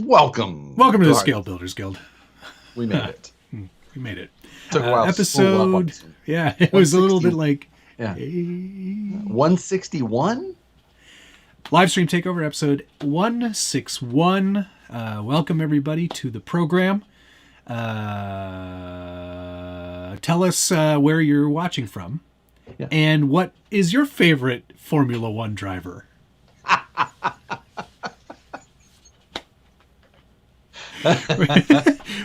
Welcome to the Scale Builders Guild. We made it. We made it. Took a while. Episode. Yeah, it was a little bit like. Yeah. 161? Livestream Takeover episode 161. Welcome everybody to the program. Tell us where you're watching from. Yeah. And what is your favorite Formula One driver?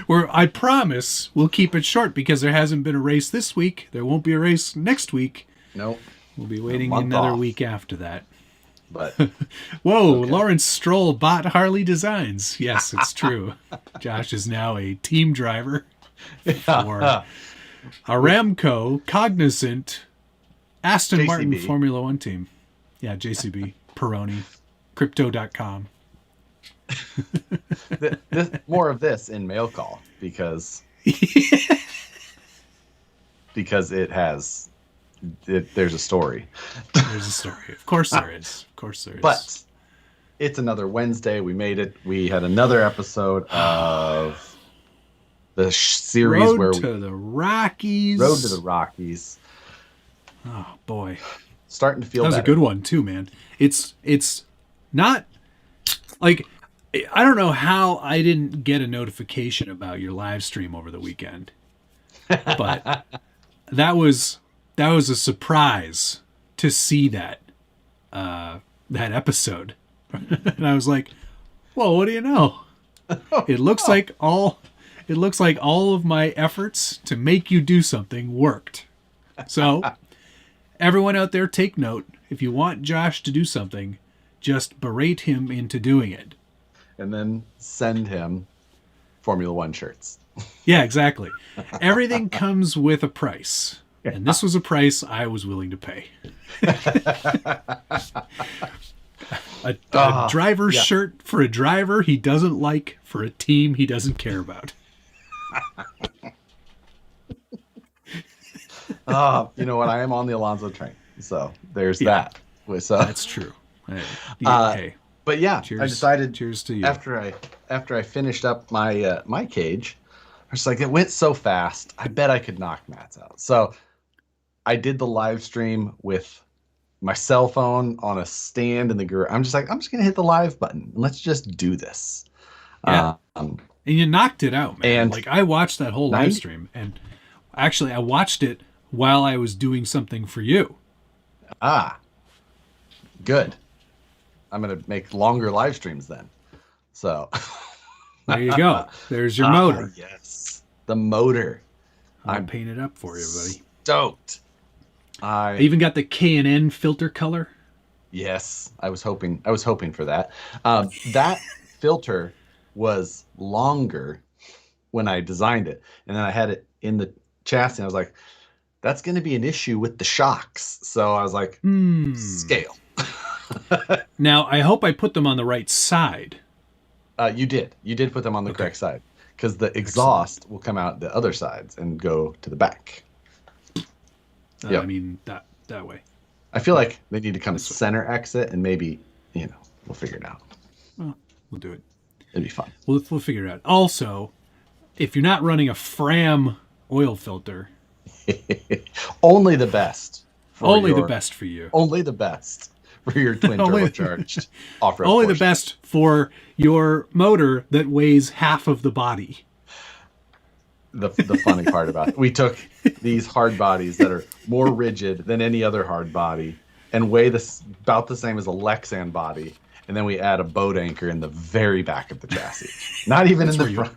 Where I promise we'll keep it short because there hasn't been a race this week. There won't be a race next week. Nope. We'll be waiting another week after that. But whoa, okay. Lawrence Stroll bought Harleydesigns. Yes, it's true. Josh is now a team driver for Aramco, Cognizant, Aston JCB. Martin Formula One team. Yeah, JCB, Peroni, Crypto.com. More of this in mail call because it has there's a story. There's a story. Of course there is. Of course there is. But it's another Wednesday. We made it. We had another episode of the series Road to the Rockies. Road to the Rockies. Oh boy, starting to feel that was better. A good one too, man. It's not like. I don't know how I didn't get a notification about your live stream over the weekend, but that was a surprise to see that episode, and I was like, "Well, what do you know? It looks like all of my efforts to make you do something worked." So, everyone out there, take note. If you want Josh to do something, just berate him into doing it. And then send him Formula One shirts. Yeah, exactly. Everything comes with a price. And this was a price I was willing to pay. a driver's shirt for a driver he doesn't like for a team he doesn't care about. You know what? I am on the Alonso train. So there's that. So, that's true. Hey. But yeah, cheers, I decided. Cheers to you. After I finished up my my cage, I was like, it went so fast. I bet I could knock Matt's out. So I did the live stream with my cell phone on a stand in the garage. I'm just gonna hit the live button. Let's just do this. Yeah. And you knocked it out, man. And like I watched that whole live stream, and actually I watched it while I was doing something for you. Good. I'm going to make longer live streams then. So there you go. There's your motor. Yes. The motor. I'm painting it up for you, buddy. Stoked. I even got the K&N filter color. Yes. I was hoping for that. That filter was longer when I designed it. And then I had it in the chassis. And I was like, that's going to be an issue with the shocks. So I was like, scale. Now, I hope I put them on the right side. You did put them on the correct side because the exhaust will come out the other sides and go to the back. I mean, that way. I feel like they need to come center exit and maybe, we'll figure it out. Well, we'll do it. It'd be fun. We'll figure it out. Also, if you're not running a Fram oil filter. Only the best. The best for you. Only the best. For your twin turbocharged off-road Only Porsche. The best for your motor that weighs half of the body. The funny part about it, we took these hard bodies that are more rigid than any other hard body and weigh about the same as a Lexan body, and then we add a boat anchor in the very back of the chassis. Not even in the front.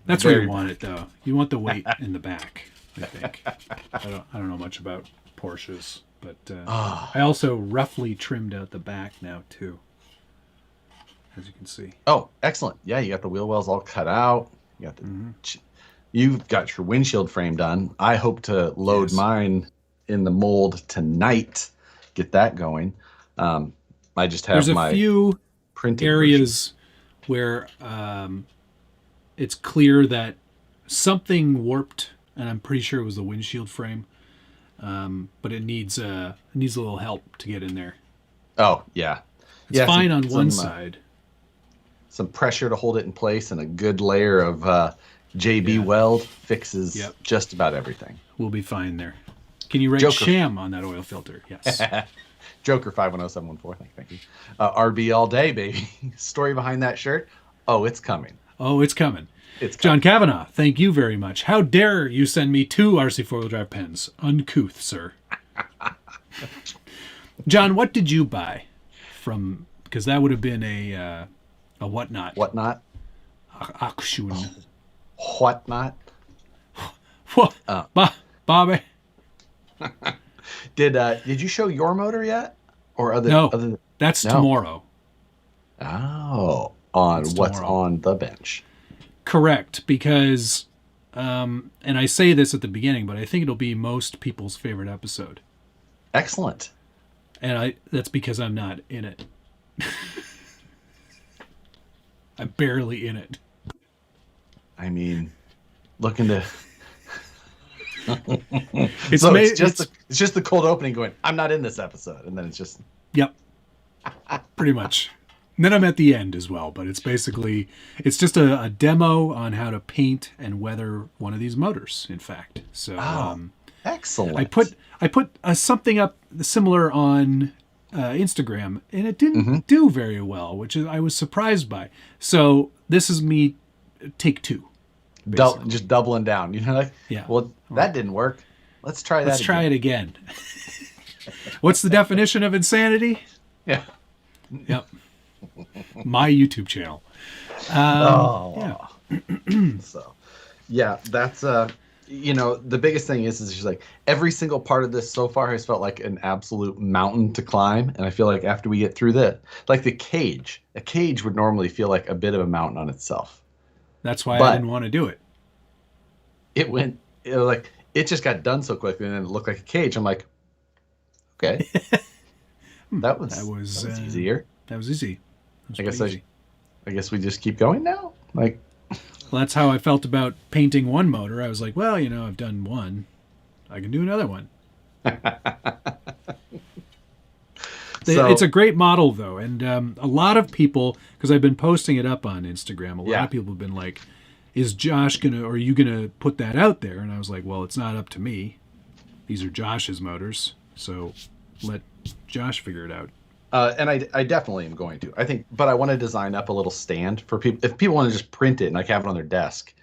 That's where you want it, though. You want the weight in the back, I think. I don't know much about Porsches. But I also roughly trimmed out the back now, too, as you can see. Oh, excellent. Yeah, you got the wheel wells all cut out. You got you've got your windshield frame done. I hope to load mine in the mold tonight, get that going. I just have There's a few areas where it's clear that something warped, and I'm pretty sure it was the windshield frame. But it needs a little help to get in there. Oh, yeah. It's fine on one side. some pressure to hold it in place and a good layer of JB Weld fixes just about everything. We'll be fine there. Can you write Joker. sham on that oil filter? Yes. Joker 510714. Thank you. RB all day, baby. Story behind that shirt. Oh, it's coming. Oh, it's coming. It's John coming. Kavanaugh, thank you very much. How dare you send me 2 RC four-wheel drive pens? Uncouth, sir. John, what did you buy from? Because that would have been a whatnot. Whatnot? Akshun. Whatnot? What? Bobby. Did you show your motor yet? Or other? No, that's tomorrow. Oh, what's on the bench? Correct, because, and I say this at the beginning, but I think it'll be most people's favorite episode. Excellent. And that's because I'm not in it. I'm barely in it. I mean, looking to. It's just the cold opening going, I'm not in this episode. And then it's just. Yep. Pretty much. And then I'm at the end as well, but it's just a demo on how to paint and weather one of these motors, in fact. So, excellent. I put something up similar on Instagram, and it didn't do very well, which I was surprised by. So this is me take 2. Just doubling down. Well, that didn't work. Let's try that. Let's try it again. What's the definition of insanity? Yeah. Yep. My YouTube channel. That's the biggest thing is just like every single part of this so far has felt like an absolute mountain to climb, and I feel like after we get through this, like a cage would normally feel like a bit of a mountain on itself. That's why I didn't want to do it. It just got done so quickly, and then it looked like a cage. I'm like, okay, that was easier. That was easy. I guess we just keep going now. Like, well, that's how I felt about painting one motor. I was like, well, I've done one. I can do another one. It's a great model, though. And a lot of people, because I've been posting it up on Instagram, a lot of people have been like, is Josh are you going to put that out there? And I was like, well, it's not up to me. These are Josh's motors. So let Josh figure it out. And I definitely am going to. I think, but I want to design up a little stand for people. If people want to just print it and have it on their desk,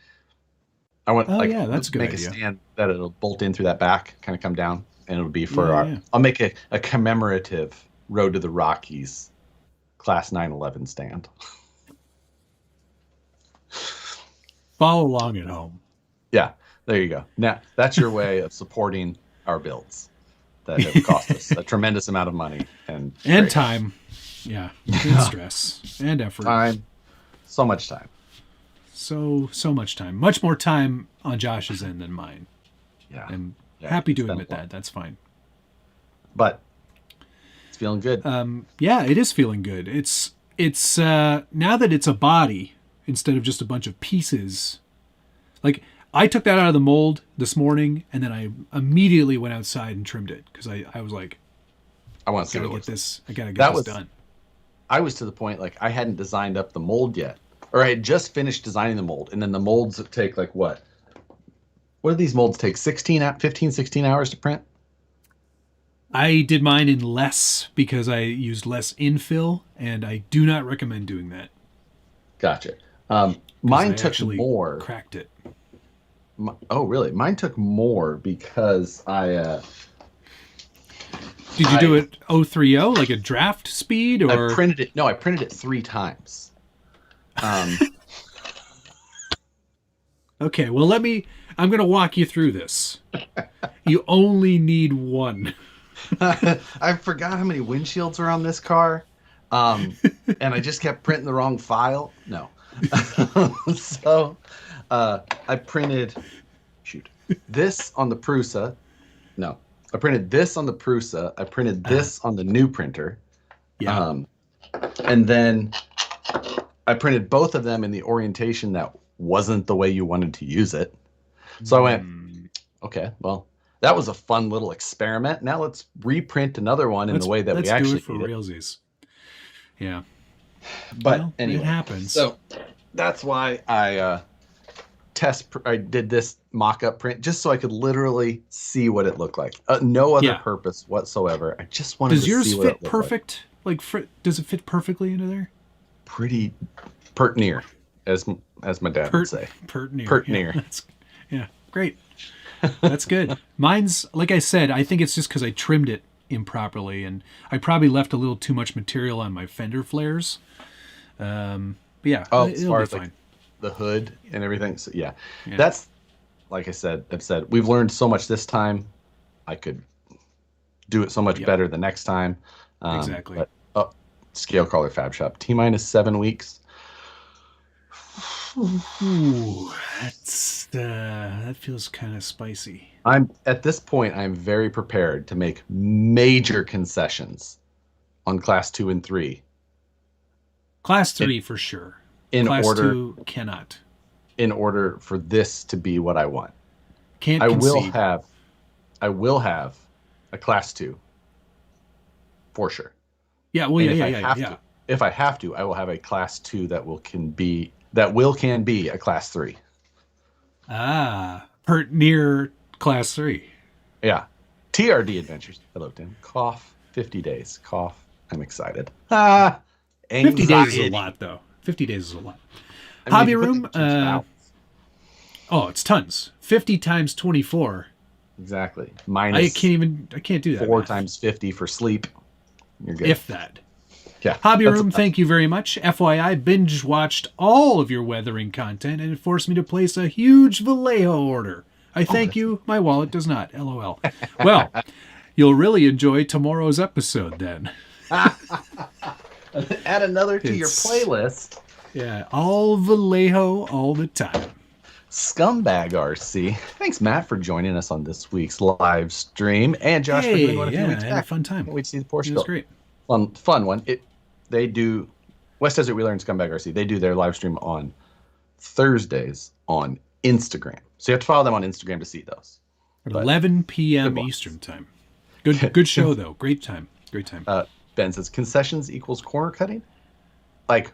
I want that's a good make idea. a stand that it'll bolt in through that back, kind of come down, and it'll be for I'll make a commemorative Road to the Rockies Class 911 stand. Follow along at home. Yeah, there you go. Now that's your way of supporting our builds that have cost us a tremendous amount of money and time. Yeah, and stress and effort. Time, so much time. So much time. Much more time on Josh's end than mine. Yeah, I'm happy to admit that. That's fine. But it's feeling good. Yeah, it is feeling good. It's now that it's a body instead of just a bunch of pieces. Like, I took that out of the mold this morning, and then I immediately went outside and trimmed it because I was like, I want to I gotta get this done. I was to the point like I hadn't designed up the mold yet, or I had just finished designing the mold, and then the molds take like what do these molds take? 15, 16 hours to print? I did mine in less because I used less infill, and I do not recommend doing that. Gotcha. Mine took more. Cracked it. Oh, really? Mine took more because I. Did you do it 030, like a draft speed, or I printed it? No, I printed it 3 times. Okay, well, I'm going to walk you through this. You only need one. I forgot how many windshields are on this car, and I just kept printing the wrong file. No. So I printed this on the Prusa. No, I printed this on the Prusa. I printed this on the new printer. Yeah. And then I printed both of them in the orientation that wasn't the way you wanted to use it. So I went, okay, well, that was a fun little experiment. Now let's reprint another one in the way that we actually do it for realsies. Yeah. But Well, anyway, it happens. so that's why I did this mock-up print just so I could literally see what it looked like. No other Yeah. purpose whatsoever. I just wanted Does to yours see what fit it looked perfect? Like, does it fit perfectly into there? Pretty pert near, as my dad would say. Pert near. Pert Yeah, near. yeah, great. That's good. Mine's, like I said, I think it's just because I trimmed it improperly, and I probably left a little too much material on my fender flares. But yeah, As it'll far be as fine. like the hood and everything. So yeah, Yeah. that's like I've said, we've learned so much this time. I could do it so much Yep. better the next time. Exactly. But Scale Crawler Fab Shop, T-minus 7 weeks. Ooh, that feels kind of spicy. At this point, I'm very prepared to make major concessions on class 2 and 3 Class 3 for sure. in Class order 2 cannot. in order for this to be what I want. Can't I concede. will have a class 2 for sure. Yeah, well, And yeah. if I have to, I will have a class 2 that can be a class 3. Near class 3. Yeah. TRD Adventures. Hello, Tim. Cough. 50 days. Cough. I'm excited. 50 days is a Anxiety. lot, though. 50 days is a lot. I mean, Hobby if you put room. things into balance. It's tons. 50 times 24. Exactly. I Minus can't do that. 4 math. times 50 for sleep. You're good. If that. Yeah. Hobby That's- room, thank you very much. FYI, binge watched all of your weathering content and it forced me to place a huge Vallejo order. I thank you. My wallet does not. LOL. Well, you'll really enjoy tomorrow's episode then. Add another to your It's- playlist. Yeah, all Vallejo all the time. Scumbag RC. Thanks, Matt, for joining us on this week's live stream, and Josh for doing one a few weeks I back. had a fun time. Can't wait to see the Porsche It was build. great. Fun one. They do West Desert Wheeler and Scumbag RC. They do their live stream on Thursdays on Instagram, so you have to follow them on Instagram to see those. At But 11 p.m. good ones. Eastern time. Good show though. Great time. Ben says concessions equals corner cutting, like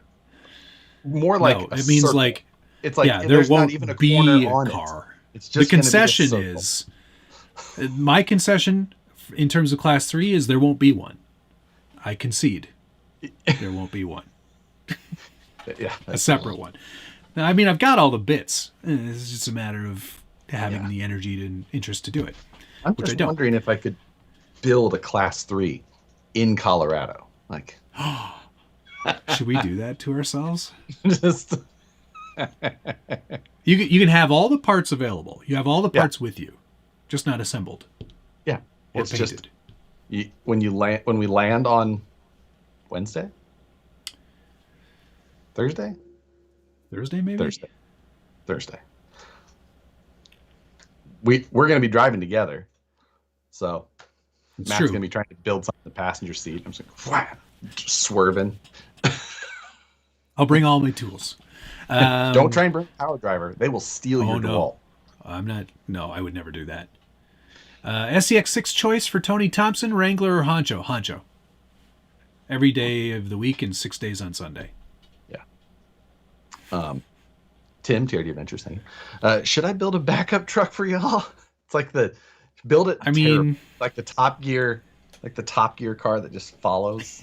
more like No, a it means circle. like It's like there there's won't not even a be corner a on car. it. It's The just gonna be a concession circle. is my concession in terms of class 3 is there won't be one. I concede. There won't be one. Yeah, A separate one. Now, I mean, I've got all the bits. It's just a matter of having the energy and interest to do it. I'm which I just don't. wondering if I could build a class 3 in Colorado. Like, Should we do that to ourselves? just You can have all the parts available. You have all the parts with you, just not assembled yeah. or It's painted. just when we land on Wednesday, Thursday, maybe. Thursday. We're going to be driving together, so It's Matt's true. going to be trying to build something in the passenger seat. I'm just like, wham, just swerving. I'll bring all my tools. Don't try and bring a power driver; they will steal your no. Dewalt. I'm not. No, I would never do that. SCX6 choice for Tony Thompson, Wrangler or Honcho? Honcho. Every day of the week and 6 days on Sunday. Yeah. Tim, TRD Adventures thing. Should I build a backup truck for y'all? It's like build it. I mean, like the Top Gear car that just follows.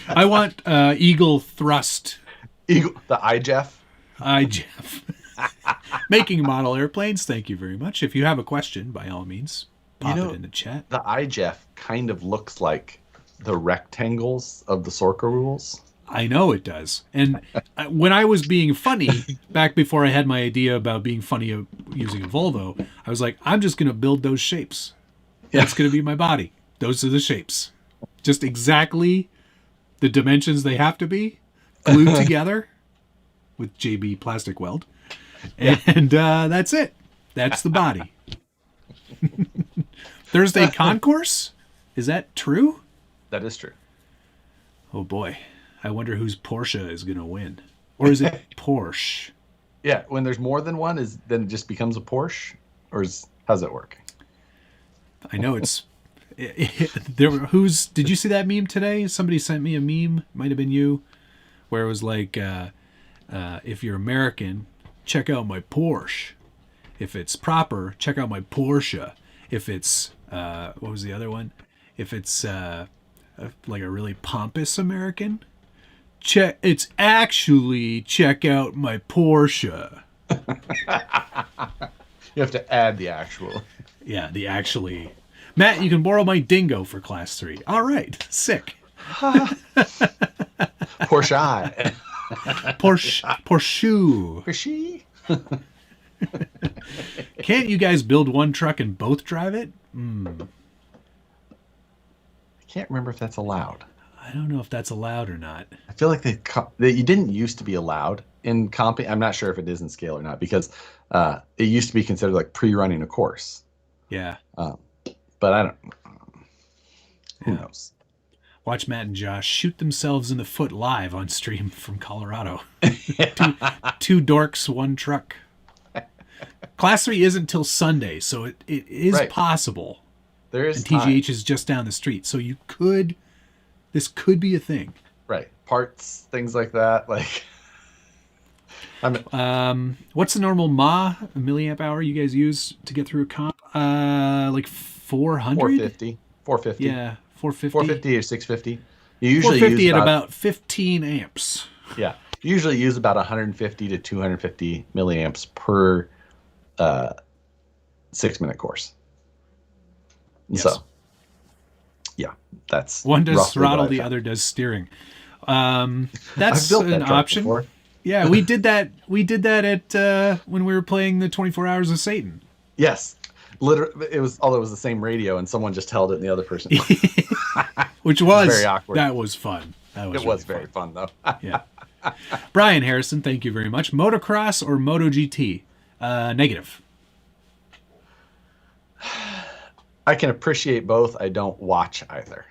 I want Eagle Thrust. The iJeff. Jeff. Making model airplanes, thank you very much. If you have a question, by all means, pop it in the chat. The iJeff kind of looks like the rectangles of the Sorka rules. I know it does. And when I was being funny, back before I had my idea about being funny using a Volvo, I was like, I'm just going to build those shapes. That's going to be my body. Those are the shapes. Just exactly the dimensions they have to be, glued together with JB plastic weld. And that's it. That's the body. Thursday concourse? Is that true? That is true. Oh boy. I wonder whose Porsche is going to win. Or is it Porsche? Yeah, when there's more than one, then it just becomes a Porsche? Or how's it work? I know it's Did you see that meme today? Somebody sent me a meme, might have been you, where it was like, if you're American, check out my Porsche. If it's proper, check out my Porsche. If it's, what was the other one? If it's like a really pompous American, check out my Porsche. You have to add the actual. Yeah, the actually. Matt, you can borrow my dingo for class 3. All right, sick. Porsche. Porsche. Can't you guys build one truck and both drive it? I can't remember if that's allowed. I don't know if that's allowed or not. I feel like you didn't used to be allowed in comping. I'm not sure if it is in scale or not, because it used to be considered like pre-running a course. Yeah. But I don't. Who knows? Watch Matt and Josh shoot themselves in the foot live on stream from Colorado. two dorks, one truck. Class 3 isn't till Sunday, so it is possible. There is. And TGH is just down the street, so this could be a thing. Right. Parts, things like that. Like, what's the normal milliamp hour you guys use to get through a comp? Like 400? 450. 450. Yeah, 450. 450 or 650. You usually 450 use at about 15 amps. Yeah. You usually use about 150 to 250 milliamps per 6-minute course. Yes. So, yeah, that's one does throttle, the other does steering. That's an option. Before. Yeah, we did that. We did that at when we were playing the 24 Hours of Satan. Yes, literally, it was the same radio, and someone just held it in the other person. Which was very awkward. That was fun. It was very fun though. Yeah. Brian Harrison, thank you very much. Motocross or MotoGP? Negative. I can appreciate both. I don't watch either.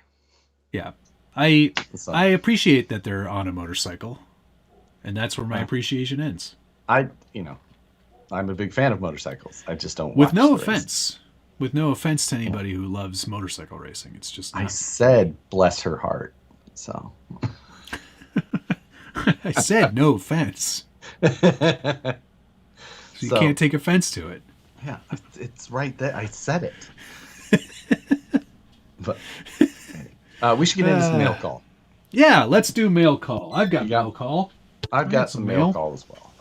Yeah. I appreciate that they're on a motorcycle, and that's where my appreciation ends. I'm a big fan of motorcycles. I just don't With watch no the offense. race. With no offense to anybody who loves motorcycle racing. It's just not. I said bless her heart. So I said no offense. So you can't take offense to it. Yeah, it's right there. I said it. But we should get into some mail call. Yeah, let's do mail call. I've got mail call. I've got some mail call as well.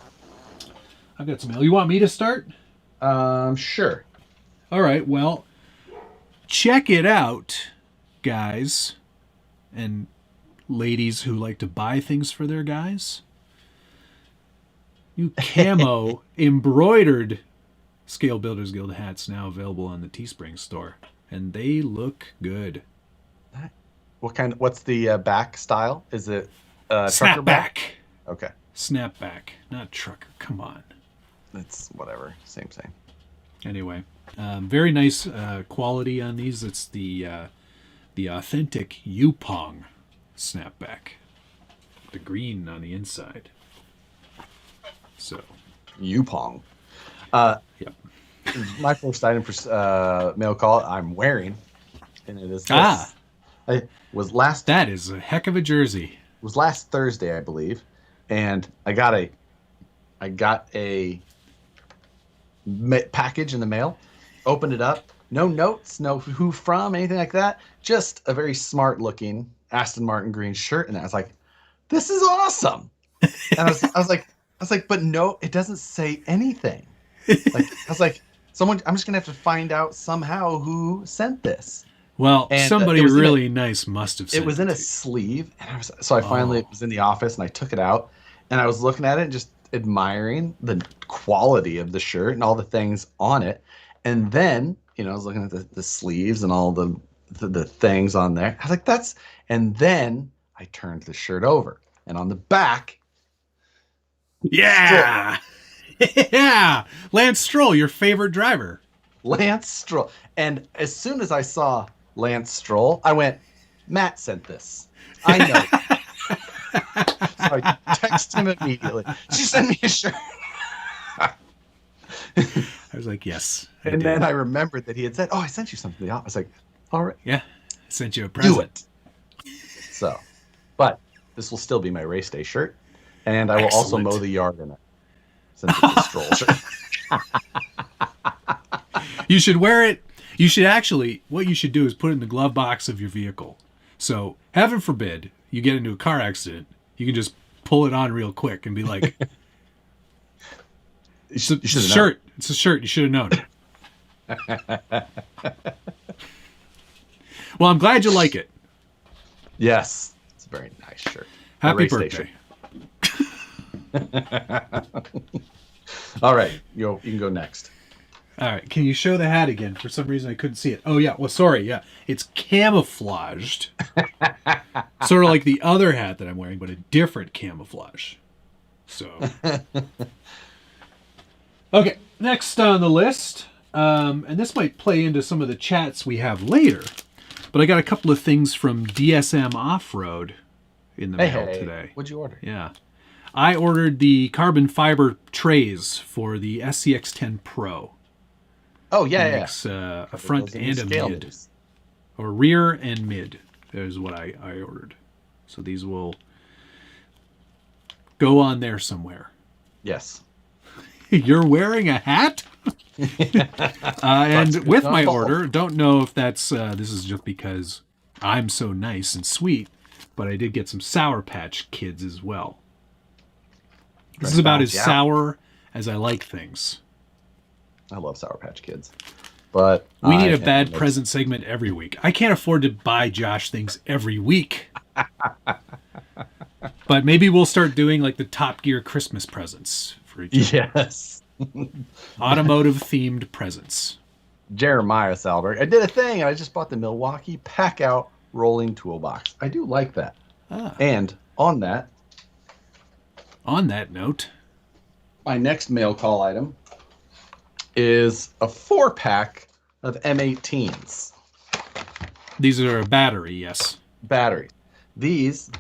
I've got some mail. You want me to start? Sure. All right, well, check it out, guys and ladies who like to buy things for their guys. New camo embroidered Scale Builders Guild hats now available on the Teespring store, and they look good. What's the back style? Is it trucker Snapback? Okay. Snapback, not trucker. Come on. It's whatever. Same. Anyway, very nice quality on these. It's the authentic Yupong snapback. The green on the inside. So. Yupong. Yep. My first item for mail call I'm wearing, and it is this. That is a heck of a jersey. It was last Thursday, I believe, and I got a package in the mail. Opened it up. No notes, no who from, anything like that. Just a very smart looking Aston Martin green shirt, and I was like, "This is awesome." And I was like, but no, it doesn't say anything. Like, I was like, I'm just gonna have to find out somehow who sent this. Well, and somebody really nice must have sent it. It was in a sleeve, and I finally was in the office and I took it out, and I was looking at it and just admiring the quality of the shirt and all the things on it. And then, I was looking at the sleeves and all the things on there. I was like, and then I turned the shirt over, and on the back, yeah. Yeah, Lance Stroll, your favorite driver. Lance Stroll. And as soon as I saw Lance Stroll, I went, Matt sent this. I know. So I texted him immediately. Did you send me a shirt? I was like, yes. And then I remembered that he had said, I sent you something. I was like, All right. Yeah. I sent you a present. Do it. So, but this will still be my race day shirt. And I will also mow the yard in it. Since it's a stroll shirt. You should wear it. You should actually, what you should do is put it in the glove box of your vehicle. So, heaven forbid, you get into a car accident, you can just pull it on real quick and be like, it's a shirt. It's a shirt. You should have known. Well, I'm glad you like it. Yes. It's a very nice shirt. Happy birthday. All right. You can go next. All right. Can you show the hat again? For some reason, I couldn't see it. Oh, yeah. Well, sorry. Yeah. It's camouflaged. Sort of like the other hat that I'm wearing, but a different camouflage. So. Okay. Next on the list, and this might play into some of the chats we have later, but I got a couple of things from DSM Off-Road in the mail today. What'd you order? Yeah. I ordered the carbon fiber trays for the SCX10 Pro. Oh, yeah, it makes a front and a mid. Moves. Or rear and mid. There's what I ordered. So these will go on there somewhere. Yes. You're wearing a hat? And with my order, don't know if that's this is just because I'm so nice and sweet, but I did get some Sour Patch Kids as well. This is about as sour as I like things. I love Sour Patch Kids. But we need a bad present segment every week. I can't afford to buy Josh things every week. But maybe we'll start doing like the Top Gear Christmas presents for each other. Yes. Automotive themed presents. Jeremiah Salberg. I did a thing. I just bought the Milwaukee Pack Out Rolling Toolbox. I do like that. And on that note, my next mail call item is a 4-pack of M18s. These are a battery, yes. Battery. These,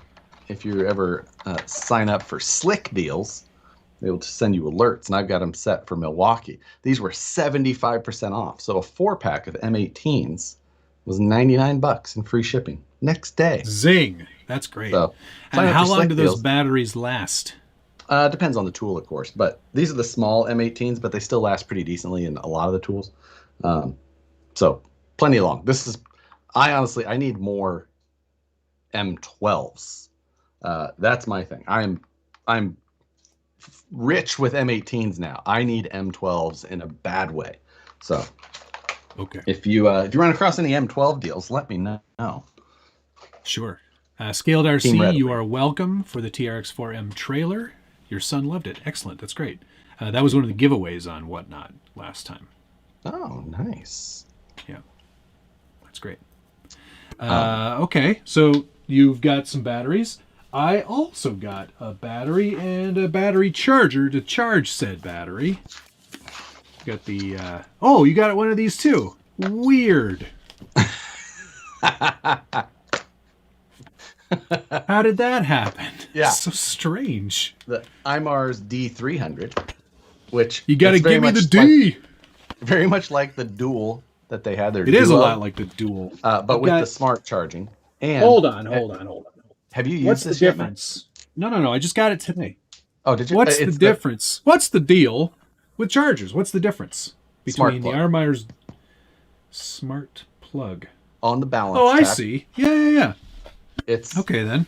if you ever sign up for Slick Deals, they will send you alerts, and I've got them set for Milwaukee. These were 75% off. So a 4-pack of M18s was $99 in free shipping next day. Zing. That's great. So, and how long do those batteries last? Depends on the tool, of course. But these are the small M18s, but they still last pretty decently in a lot of the tools. So plenty long. I need more M12s. That's my thing. I'm rich with M18s now. I need M12s in a bad way. So, okay. If you run across any M12 deals, let me know. Sure. Scaled RC, you are welcome for the TRX4M trailer. Your son loved it. Excellent. That's great. That was one of the giveaways on Whatnot last time. Oh, nice. Yeah. That's great. Okay. So you've got some batteries. I also got a battery and a battery charger to charge said battery. Got the, you got one of these too. Weird. How did that happen? Yeah. So strange. The IMARS D300, which... You got to give me the D! Very much like the Dual that they had there. It is a lot like the Dual. But with the smart charging. And Hold on. Have you used What's this the difference? No. I just got it today. Oh, did you? What's the difference? What's the deal with chargers? What's the difference between the IMARS smart plug? On the balance Oh, I tab. see. Yeah. It's okay then.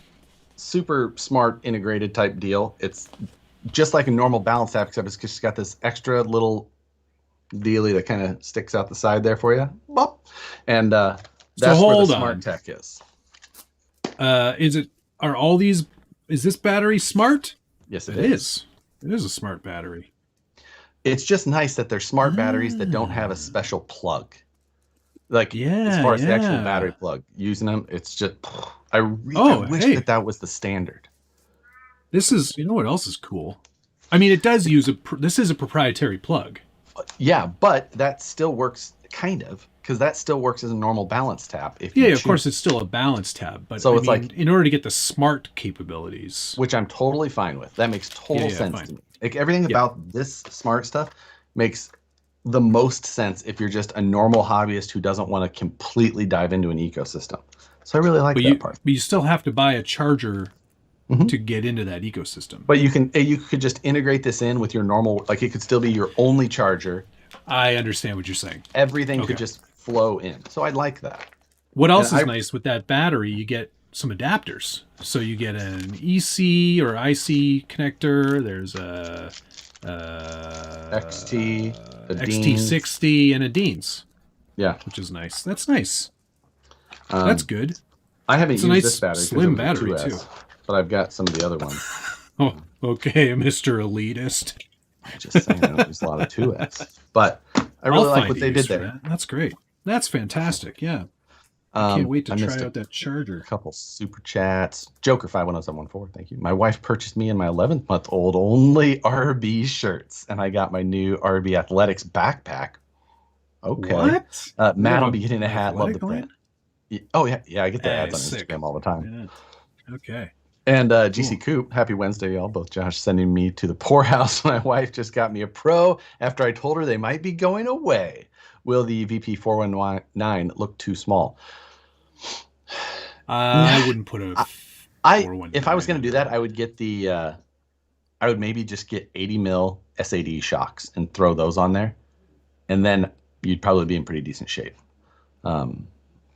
Super smart integrated type deal. It's just like a normal balance tab, except it's just got this extra little dealie that kind of sticks out the side there for you. Bop. And that's where the smart tech is. Is this battery smart? Yes, it is. It is a smart battery. It's just nice that they're smart batteries that don't have a special plug. Like, as far as the actual battery plug, using them, it's just, I wish that was the standard. This is, you know what else is cool? I mean, it does use this is a proprietary plug. Yeah, but that still works, kind of, because that still works as a normal balance tab. Of course, it's still a balance tab, but so like in order to get the smart capabilities, which I'm totally fine with. That makes total sense to me. Like everything about this smart stuff makes the most sense if you're just a normal hobbyist who doesn't want to completely dive into an ecosystem. So I really like that part. But you still have to buy a charger Mhm. to get into that ecosystem. But you could just integrate this in with your normal, like it could still be your only charger. I understand what you're saying. Everything could just flow in. So I'd like that. What else is nice with that battery? You get some adapters. So you get an EC or IC connector. There's a XT, a XT60, and a Dean's. Yeah, which is nice. That's nice. That's good. I haven't it's used a nice this battery, slim battery 2S, too, but I've got some of the other ones. Oh, okay, Mr. Elitist. I'm just saying, I don't use a lot of 2S, but I really like what they did there. That. That's great. That's fantastic. Yeah. I can't wait to try out that charger. A couple super chats. Joker 510714, thank you. My wife purchased me and my 11th-month-old only RB shirts, and I got my new RB Athletics backpack. Okay. What? Matt will be getting a hat. Love the brand. Oh, yeah, I get the ads on sick. Instagram all the time. Yeah. Okay. And GC Coop, happy Wednesday, y'all. Both Josh sending me to the poorhouse. My wife just got me a Pro after I told her they might be going away. Will the VP419 look too small? I wouldn't put a. If I was going to do that, I would get the. I would maybe just get 80 mil SAD shocks and throw those on there, and then you'd probably be in pretty decent shape.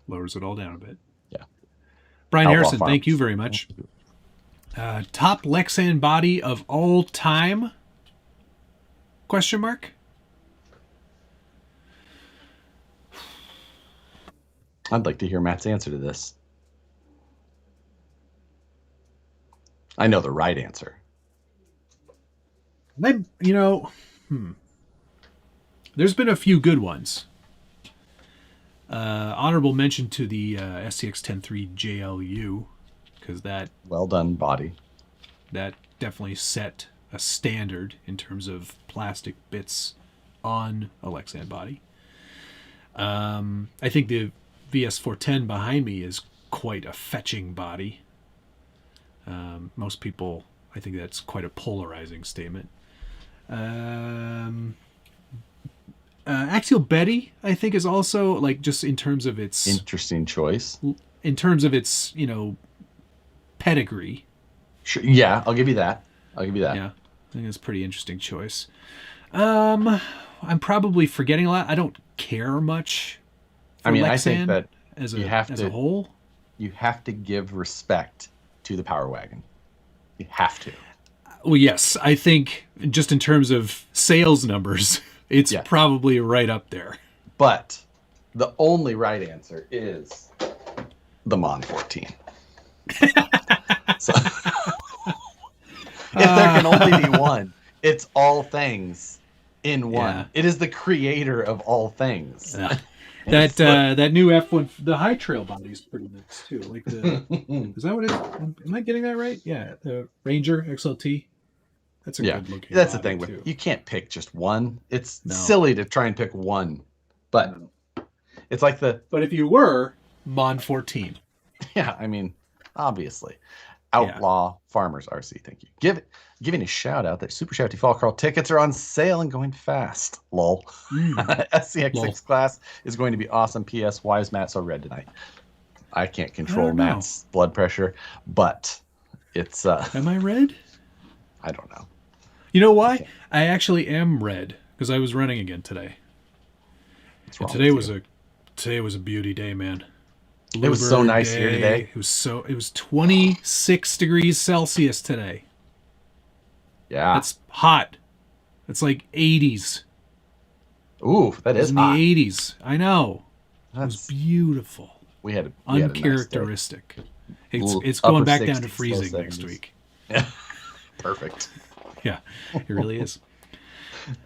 Lowers it all down a bit. Yeah. Brian Harrison, thank you very much. Top Lexan body of all time? Question mark. I'd like to hear Matt's answer to this. I know the right answer. There's been a few good ones. Honorable mention to the SCX 103 JLU, because that well done body. That definitely set a standard in terms of plastic bits on a Lexan body. I think the VS410 behind me is quite a fetching body. Most people, I think that's quite a polarizing statement. Axial Betty, I think, is also, like, just in terms of its interesting choice. In terms of its, pedigree. Sure. Yeah, I'll give you that. Yeah, I think it's a pretty interesting choice. I'm probably forgetting a lot. I don't care much for Lexan I think that as a whole. You have to give respect to the Power Wagon. You have to. Well, yes. I think just in terms of sales numbers, it's probably right up there. But the only right answer is the Mon 14. So, if there can only be one, it's all things in one. Yeah. It is the creator of all things. Yeah. That new F1, the High Trail body is pretty nice too. Like is that what it is? Am I getting that right? Yeah, the Ranger XLT. That's a good looking. That's the thing with you can't pick just one. It's silly to try and pick one, but it's like But if you were Mon 14, yeah, I mean, obviously, Outlaw Farmers RC. Thank you. Giving a shout out that Super Shafty Fall Crawl tickets are on sale and going fast. Lol. SCX6 class is going to be awesome. P.S. Why is Matt so red tonight? I can't control Matt's blood pressure, but it's. Am I red? I don't know. You know why? I actually am red because I was running again today. And today was a beauty day, man. It was so nice here today. It was 26 degrees Celsius today. Yeah. That's hot. It's like 80s. Ooh, that is hot. In the 80s. I know. It was beautiful. We had uncharacteristic. It's going back down to freezing next week. Yeah. Perfect. Yeah, it really is.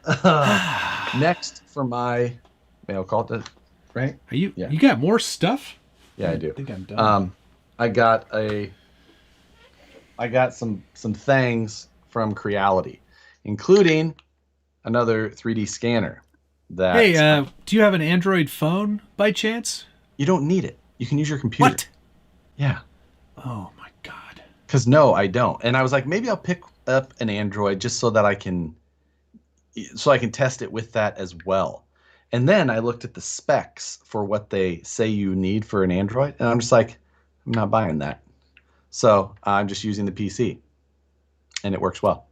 Next for my mail call it that, right? You got more stuff? Yeah, I do. I think I'm done. I got some things from Creality, including another 3D scanner. Hey, do you have an Android phone by chance? You don't need it. You can use your computer. What? Yeah. Oh my God. Because no, I don't. And I was like, maybe I'll pick up an Android just so that I can so I can test it with that as well. And then I looked at the specs for what they say you need for an Android, and I'm just like, I'm not buying that. So I'm just using the PC, and it works well.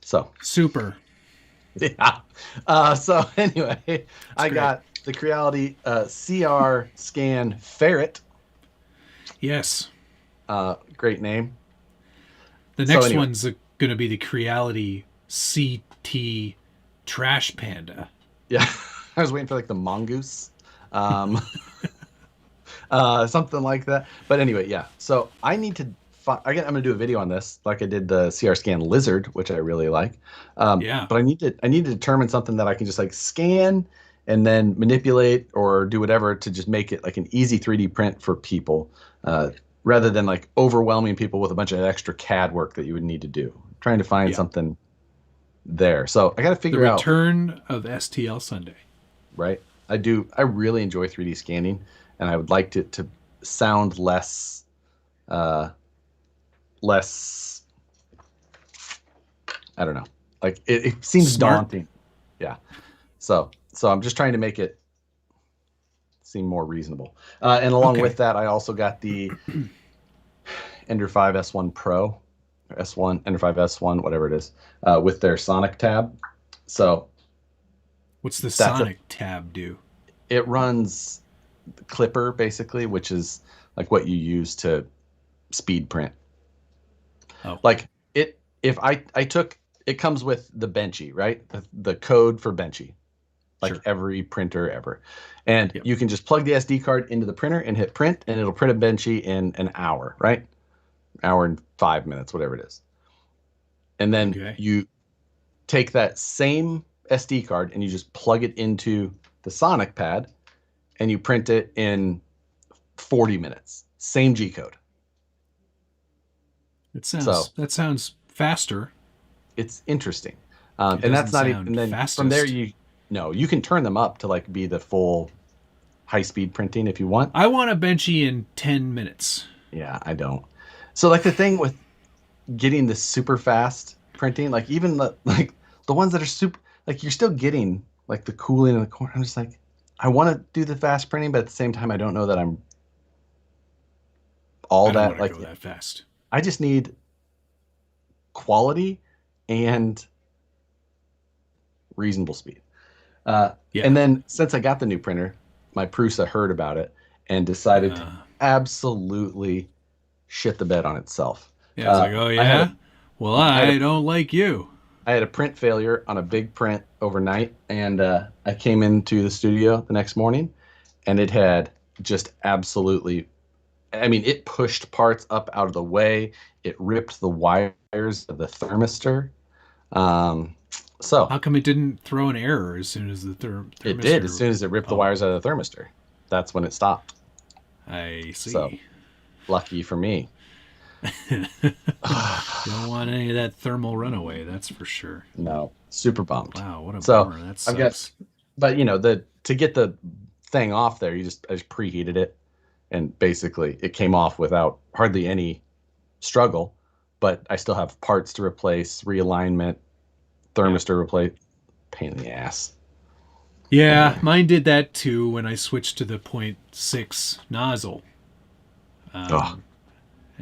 So Super. yeah. So anyway, I great. got the Creality CR Scan Ferret. Yes. Great name. The next one's going to be the Creality CT Trash Panda. Yeah. I was waiting for like the mongoose. Something like that. But anyway, yeah. So I need to I'm going to do a video on this, like I did the CR Scan Lizard, which I really like. Yeah. But I need to determine something that I can just like scan and then manipulate or do whatever to just make it like an easy 3D print for people, rather than like overwhelming people with a bunch of extra CAD work that you would need to do. I'm trying to find something there. So I got to figure out the return of STL Sunday. Right. I really enjoy 3D scanning, and I would like it to sound less, I don't know. Like it seems daunting. Yeah. So I'm just trying to make it seem more reasonable. And along with that, I also got the Ender 5 S1 Pro, or S1, Ender 5 S1, whatever it is, with their Sonic tab. So what's the Sonic tab do? It runs Clipper, basically, which is like what you use to speed print. Oh. Like if I took, it comes with the Benchy, right? The code for Benchy, like every printer ever. And you can just plug the SD card into the printer and hit print, and it'll print a Benchy in an hour, right? Hour and 5 minutes, whatever it is. And then you take that same SD card and you just plug it into the Sonic pad, and you print it in 40 minutes. Same G code. That sounds faster. It's interesting. And that's not even, and then fastest. From there you can turn them up to like be the full high speed printing if you want. I want a Benchy in 10 minutes. Yeah, I don't. So like the thing with getting the super fast printing, like even the ones that are super, like you're still getting like the cooling in the corner. I'm just like, I want to do the fast printing, but at the same time, I don't know that I'm all that like go that fast. I just need quality and reasonable speed. And then since I got the new printer, my Prusa heard about it and decided to absolutely shit the bed on itself. Yeah, it's like, oh yeah? I don't like you. I had a print failure on a big print overnight, and I came into the studio the next morning, and it had just absolutely, I mean, it pushed parts up out of the way. It ripped the wires of the thermistor. So how come it didn't throw an error as soon as the thermistor? It did. As soon as it ripped the wires out of the thermistor. That's when it stopped. I see. So lucky for me. Don't want any of that thermal runaway, that's for sure. No, super bummed. Wow, what a bummer. That sucks. But to get the thing off there, I just preheated it, and basically it came off without hardly any struggle. But I still have parts to replace, realignment, thermistor replace. Pain in the ass. Yeah, mine did that too when I switched to the 0.6 nozzle.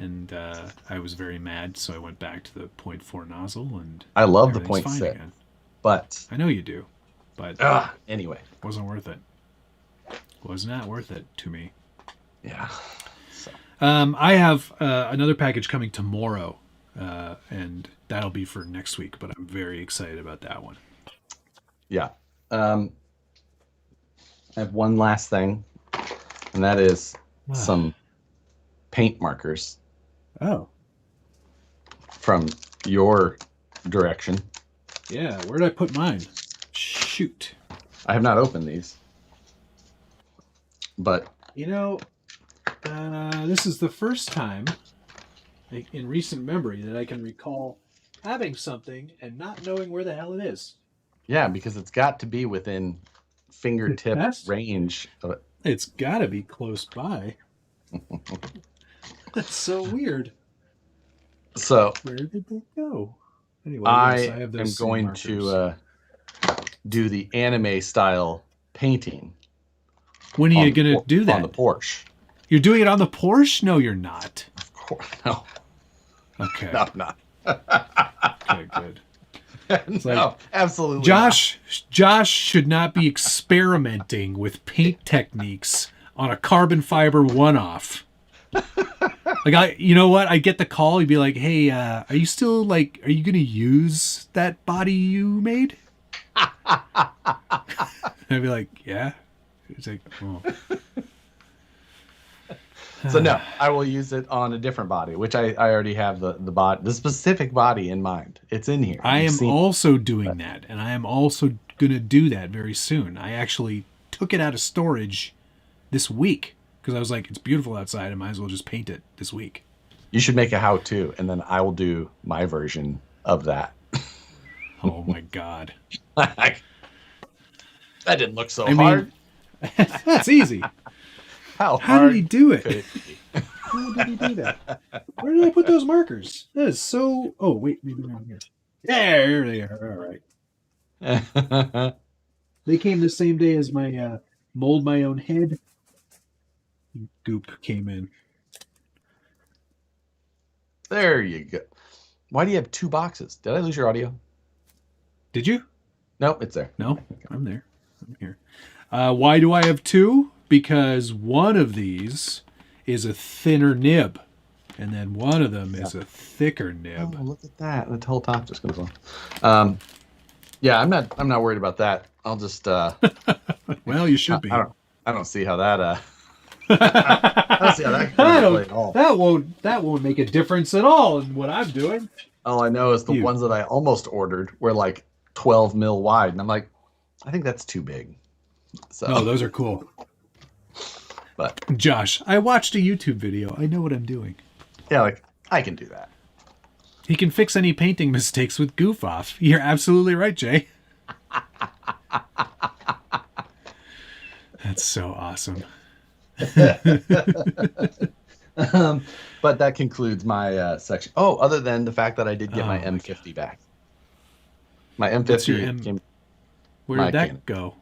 And I was very mad, so I went back to the 0.4 nozzle, and I love the 0.6, but I know you do, but anyway, wasn't worth it. Was not worth it to me. Yeah. So. I have another package coming tomorrow, and that'll be for next week, but I'm very excited about that one. Yeah. I have one last thing, and that is some paint markers. Oh. From your direction. Yeah, where did I put mine? Shoot. I have not opened these. But this is the first time in recent memory that I can recall having something and not knowing where the hell it is. Yeah, because it's got to be within fingertip range of it. It's got to be close by. That's so weird. So where did they go? Anyway, I am going to do the anime style painting. When are you going to do that? On the Porsche. You're doing it on the Porsche? No, you're not. Of course. No. Okay. No, I'm not. Okay, good. It's No, absolutely Josh should not be experimenting with paint techniques on a carbon fiber one-off. Like, you know what? I get the call. You'd be like, "Hey, are you going to use that body you made?" I'd be like, "Yeah." It's like, oh. So no, I will use it on a different body, which I already have the specific body in mind. It's in here. I am also doing that, and I am also going to do that very soon. I actually took it out of storage this week because I was like, it's beautiful outside. I might as well just paint it this week. You should make a how-to, and then I will do my version of that. Oh my God. That didn't look so hard. That's easy. How did he do it? It How did he do that? Where did I put those markers? That is so... Oh, wait. Maybe around here. There they are. All right. They came the same day as my mold my own head goop came in. There you go. Why do you have two boxes? Did I lose your audio? Did you? Nope, it's there. No, I'm there. I'm here. Why do I have two? Because one of these is a thinner nib, and then one of them is a thicker nib. Oh, look at that! The whole top just goes on. Yeah, I'm not worried about that. I'll just. Well, you should be. I don't see how that. I don't see how that can play at all. That won't make a difference at all in what I'm doing. All I know is the ones that I almost ordered were like 12 mil wide, and I'm like, I think that's too big. So. No, those are cool. But Josh, I watched a YouTube video. I know what I'm doing. Yeah, like I can do that. He can fix any painting mistakes with goof off. You're absolutely right, Jay. That's so awesome. But that concludes my section. Oh, other than the fact that I did get my M50 back. My M50 Where did that go?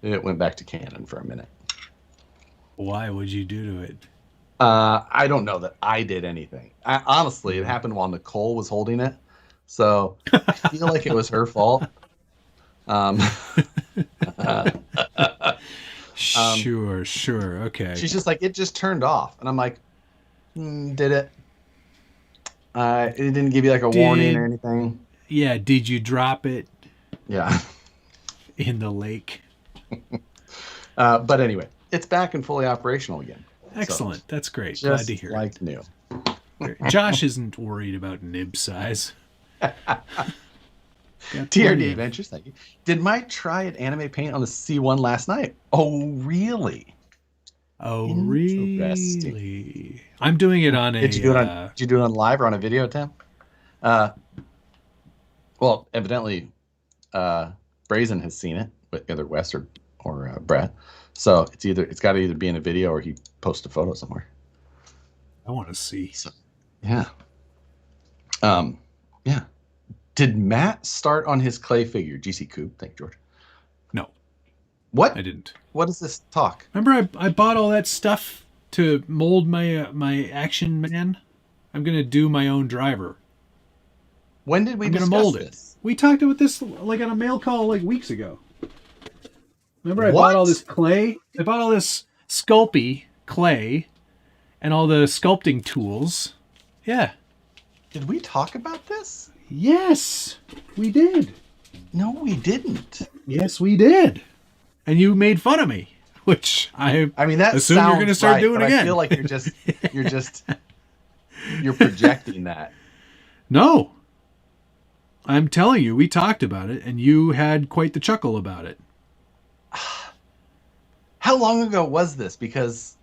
It went back to Canon for a minute. Why would you do to it? I don't know that I did anything. Honestly, it happened while Nicole was holding it. So I feel like it was her fault. Sure. Okay. She's just like, it just turned off. And I'm like, did it? It didn't give you like a warning or anything. Yeah. Did you drop it? Yeah. In the lake. But anyway, it's back and fully operational again. Excellent. So, that's great. Just glad to hear like new. Josh isn't worried about nib size. TRD Adventures, thank you. Did Mike try an anime paint on the C1 last night? Oh, really? Oh, really? I'm doing it on a... Did you do it on live or on a video, Tim? Well, evidently, Brazen has seen it with either Wes or Brett. So it's got to either be in a video or he post a photo somewhere. I want to see. So, yeah. Yeah. Did Matt start on his clay figure? GC Coop. Thank you, George. No. What? I didn't. What is this talk? Remember I bought all that stuff to mold my Action Man? I'm going to do my own driver. When did we discuss mold this? We talked about this like on a mail call like weeks ago. Remember I bought all this clay? I bought all this Sculpey clay and all the sculpting tools. Yeah. Did we talk about this? Yes, we did. No, we didn't. Yes, we did. And you made fun of me, which I mean that assume you're going to start doing again. I feel like you're projecting that. No. I'm telling you, we talked about it and you had quite the chuckle about it. How long ago was this? Because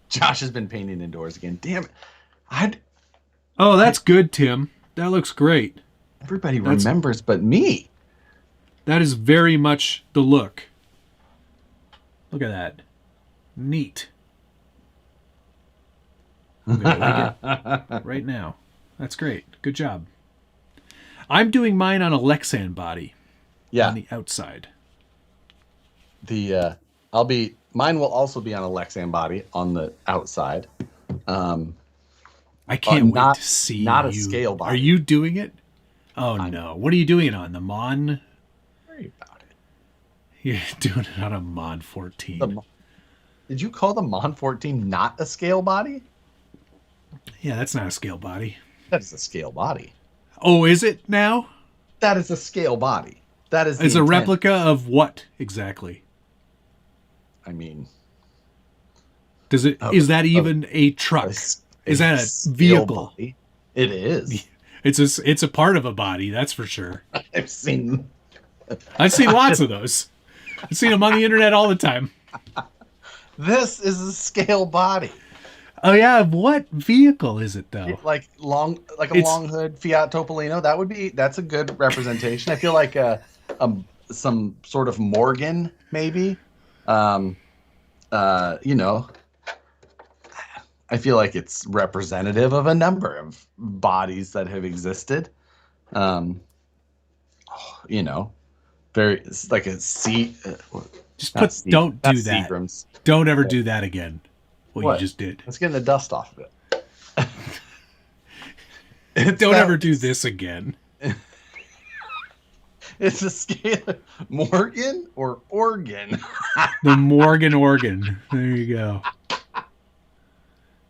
Josh has been painting indoors again. Damn it. Oh, that's good, Tim. That looks great. Everybody remembers but me. That is very much the look. Look at that. Neat. I'm gonna like it right now. That's great. Good job. I'm doing mine on a Lexan body. Yeah. on the outside. Mine will also be on a Lexan body on the outside. I can't wait not to see not a you. scale Are body. you doing it? Oh no! What are you doing it on? The Mon? Worry about it. You're doing it on a Mon 14. Did you call the Mon 14 not a scale body? Yeah, that's not a scale body. That is a scale body. Oh, is it now? That is a scale body. That is It's a replica of what exactly? I mean, Does it? Is that even a truck? Is that a vehicle? Body. It is. It's a part of a body, that's for sure. I've seen lots of those. I've seen them on the internet all the time. This is a scale body. Oh yeah, what vehicle is it though? Like a long hood Fiat Topolino. That's a good representation. I feel like some sort of Morgan maybe. I feel like it's representative of a number of bodies that have existed. It's like a seat. Don't do that. Seagrams. Don't ever do that again. What you just did. Let's get the dust off of it. Don't ever do this again. It's a scale. Morgan or organ? The Morgan organ. There you go.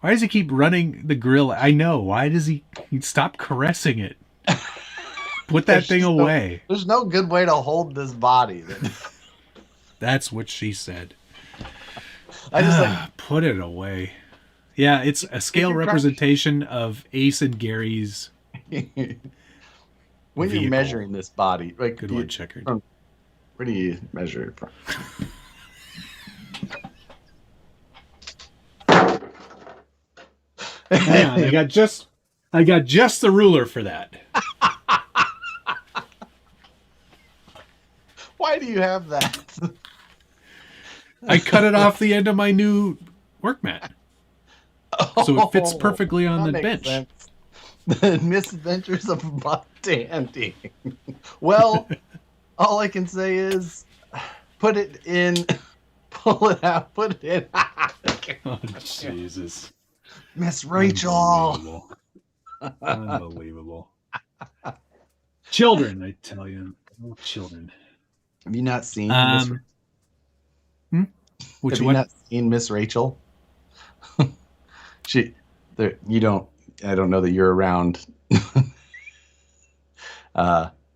Why does he keep running the grill? I know. Why does he stop caressing it? Put that thing away. There's no good way to hold this body. That's what she said. I just put it away. Yeah, it's a scale representation of Ace and Gary's. When you're measuring this body, like good one, Checker. Where do you measure it from? Hang on, I got just the ruler for that. Why do you have that? I cut it off the end of my new work mat. So it fits perfectly on the bench. Sense. The misadventures of Buck Dandy. Well, all I can say is put it in, pull it out, put it in. Oh, Jesus. Miss Rachel. Unbelievable. Children, I tell you. Oh, children. Have you not seen Have you not seen Miss Rachel? I don't know that you're around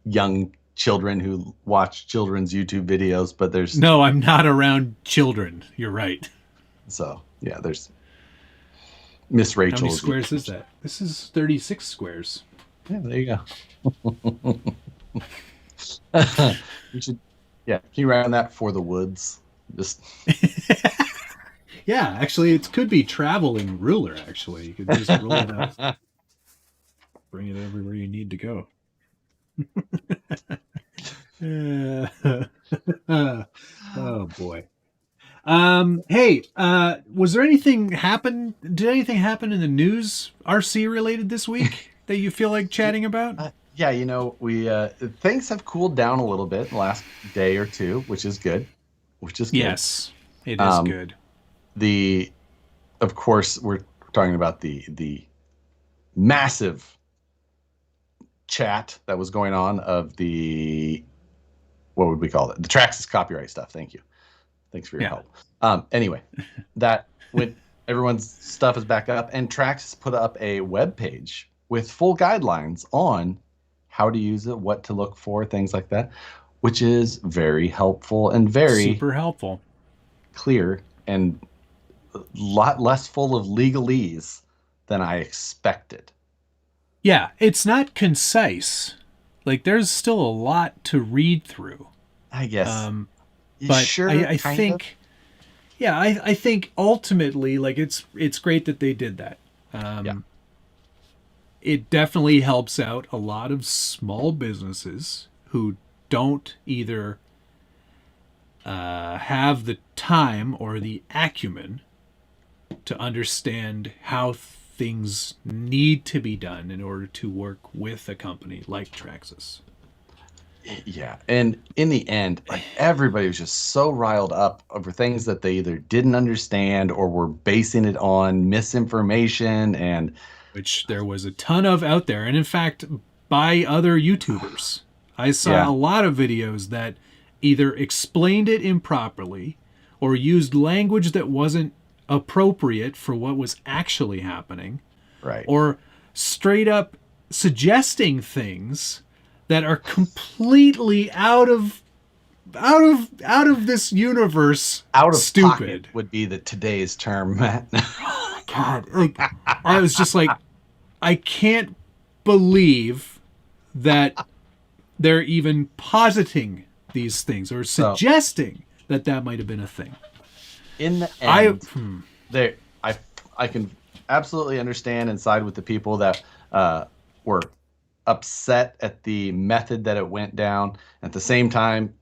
young children who watch children's YouTube videos, but there's... No, I'm not around children. You're right. So, yeah, there's Miss Rachel. How many squares is that? This is 36 squares. Yeah, there you go. You should, can you round that for the woods? Just... Yeah, actually, it could be traveling ruler, actually. You could just roll it out. Bring it everywhere you need to go. Oh, boy. Hey, was there anything happen? Did anything happen in the news RC related this week that you feel like chatting about? Yeah, we things have cooled down a little bit in the last day or two, which is good. Yes, it is good. Of course, we're talking about the massive chat that was going on of the, what would we call it? The Traxxas copyright stuff. Thank you. Thanks for your help. Anyway, that when everyone's stuff is back up, and Traxxas put up a web page with full guidelines on how to use it, what to look for, things like that, which is very helpful and very super helpful, clear, and a lot less full of legalese than I expected. Yeah, it's not concise. Like, there's still a lot to read through, I guess. But sure, I think, I think ultimately, like, it's great that they did that. It definitely helps out a lot of small businesses who don't either have the time or the acumen to understand how things need to be done in order to work with a company like Traxxas. Yeah, and in the end, like everybody was just so riled up over things that they either didn't understand or were basing it on misinformation. And which there was a ton of out there. And in fact, by other YouTubers, I saw yeah, a lot of videos that either explained it improperly or used language that wasn't appropriate for what was actually happening, right, or straight up suggesting things that are completely out of this universe out of pocket stupid. would be the today's term, Matt. God, like I was just like, I can't believe that they're even positing these things or So suggesting that that might have been a thing. in the I end, there, I can absolutely understand and side with the people that were upset at the method that it went down. At the same time,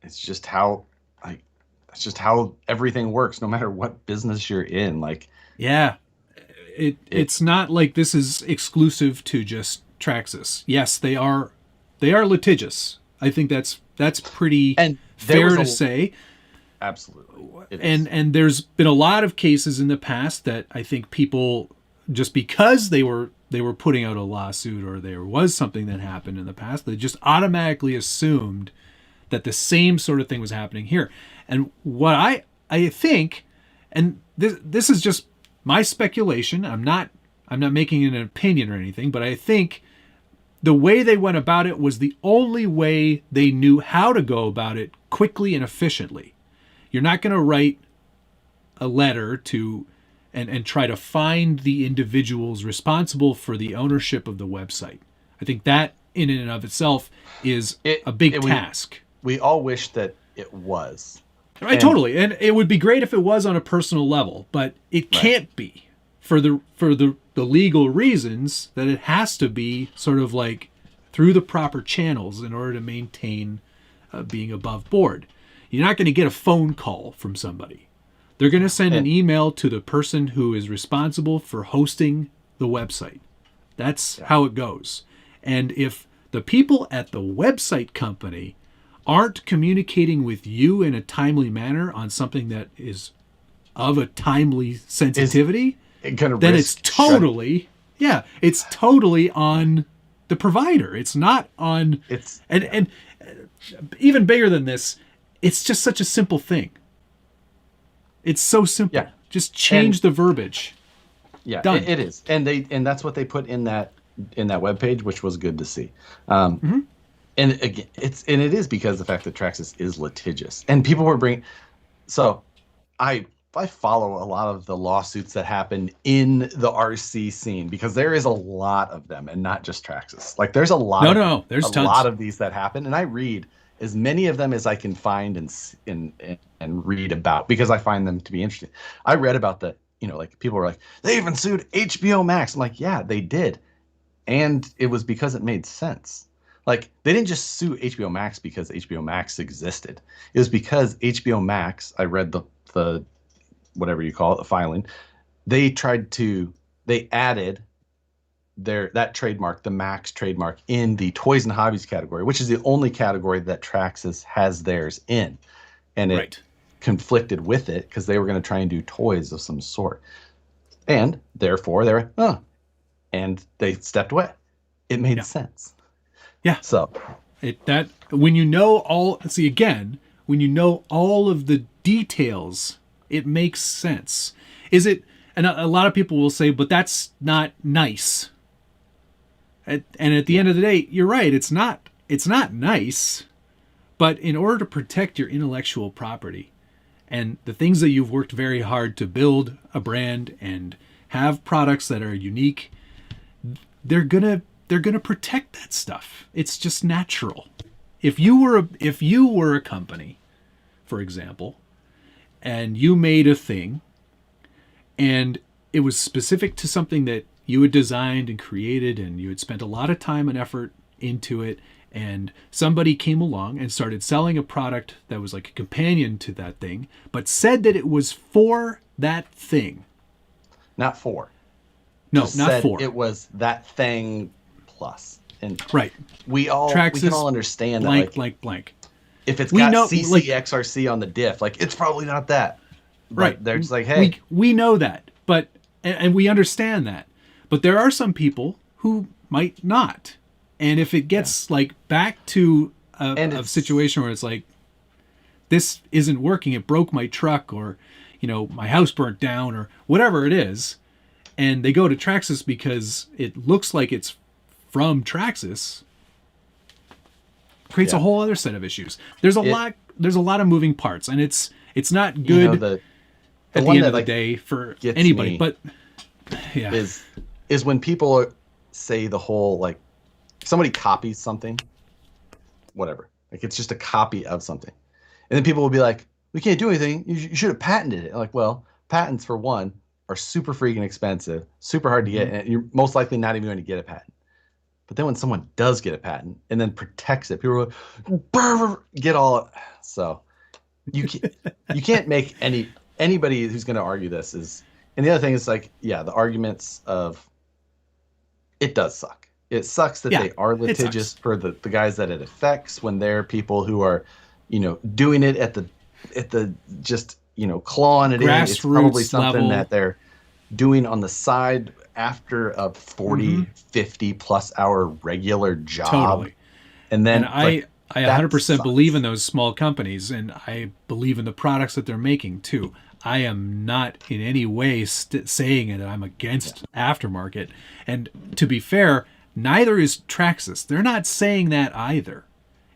it's just how like that's just how everything works, no matter what business you're in. Like yeah, it, it's not like this is exclusive to just Traxxas. Yes, they are litigious. I think that's pretty and there fair was to a say. absolutely it is. And there's been a lot of cases in the past that I think people, just because they were putting out a lawsuit or there was something that happened in the past, they just automatically assumed that the same sort of thing was happening here. And what I think, and this is just my speculation, I'm not making an opinion or anything, but I think the way they went about it was the only way they knew how to go about it quickly and efficiently. You're not going to write a letter to and try to find the individuals responsible for the ownership of the website. I think that in and of itself is a big task. We all wish that it was. Right, totally. And it would be great if it was on a personal level, but it can't be for the legal reasons that it has to be sort of like through the proper channels in order to maintain being above board. You're not going to get a phone call from somebody. They're going to send an email to the person who is responsible for hosting the website. That's how it goes. And if the people at the website company aren't communicating with you in a timely manner on something that is of a timely sensitivity, then it's totally, it's totally on the provider. It's not on, and even bigger than this, it's just such a simple thing. It's so simple. Yeah. Just change the verbiage. Yeah, Done. it is. And that's what they put in that webpage, which was good to see. And again, it is because the fact that Traxxas is litigious, and people were bringing. So, I follow a lot of the lawsuits that happen in the RC scene because there is a lot of them, and not just Traxxas. Like there's a lot. There's a tons. lot of these that happen, and I read as many of them as I can find and read about because I find them to be interesting. I read about like people were like, they even sued HBO Max. I'm like, yeah, they did, and it was because it made sense. Like they didn't just sue HBO Max because HBO Max existed. It was because HBO Max, I read the whatever you call it, the filing, they added that trademark, the Max trademark, in the toys and hobbies category, which is the only category that Traxxas has theirs in. And it conflicted with it because they were going to try and do toys of some sort. And therefore they were, and they stepped away. It made sense. Yeah. So when you know all of the details, it makes sense. Is it? And a lot of people will say, but that's not nice. And at the end of the day, you're right. It's not nice. But in order to protect your intellectual property and the things that you've worked very hard to build a brand and have products that are unique, they're gonna protect that stuff. It's just natural. If you were a company, for example, and you made a thing and it was specific to something that you had designed and created and you had spent a lot of time and effort into it, and somebody came along and started selling a product that was like a companion to that thing, but said that it was for that thing. Not for. No, not for. It was that thing plus. And Right. we can all understand blank, that, blank, blank. if it's got CCXRC on the diff, like, it's probably not that. But Right. they're just like, hey, we know that, but and we understand that, but there are some people who might not, and if it gets like back to a situation where it's like, this isn't working, it broke my truck, or my house burnt down, or whatever it is, and they go to Traxxas because it looks like it's from Traxxas, creates a whole other set of issues. There's a lot of moving parts, and it's not good at the end of the day for anybody. But is when people say the whole, like, somebody copies something, whatever, like, it's just a copy of something, and then people will be like, we can't do anything, you should have patented it. Like, well, patents, for one, are super freaking expensive, super hard to get, and you're most likely not even going to get a patent. But then when someone does get a patent and then protects it, people are like, get all. So you can't make anybody who's going to argue this is. And the other thing is, like, the arguments of, it does suck. It sucks that they are litigious for the guys that it affects, when they're people who are, doing it at the just, clawing it in. It's probably something that they're doing on the side after a 40, 50 plus hour regular job. Totally. And then I 100% believe in those small companies, and I believe in the products that they're making too. I am not in any way saying that I'm against aftermarket. And to be fair, neither is Traxxas. They're not saying that either.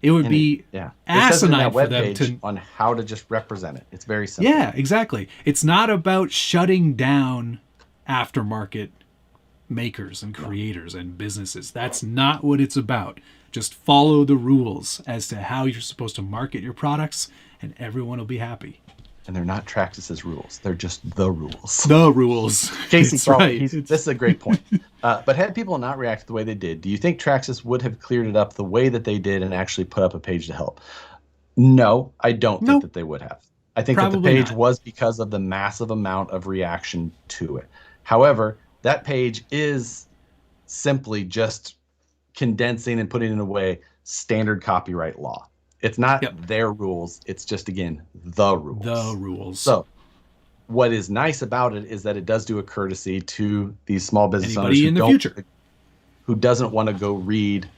It would be asinine for them to on how to just represent it. It's very simple. Yeah, exactly. It's not about shutting down aftermarket makers and creators and businesses. That's not what it's about. Just follow the rules as to how you're supposed to market your products, and everyone will be happy. And they're not Traxxas's rules. They're just the rules. The rules. Casey, right. This is a great point. But had people not reacted the way they did, do you think Traxxas would have cleared it up the way that they did and actually put up a page to help? No, I don't think that they would have. I think that the page was because of the massive amount of reaction to it. However, that page is simply just condensing and putting in away standard copyright law. It's not their rules. It's just, again, the rules. The rules. So what is nice about it is that it does do a courtesy to these small business owners who doesn't want to go read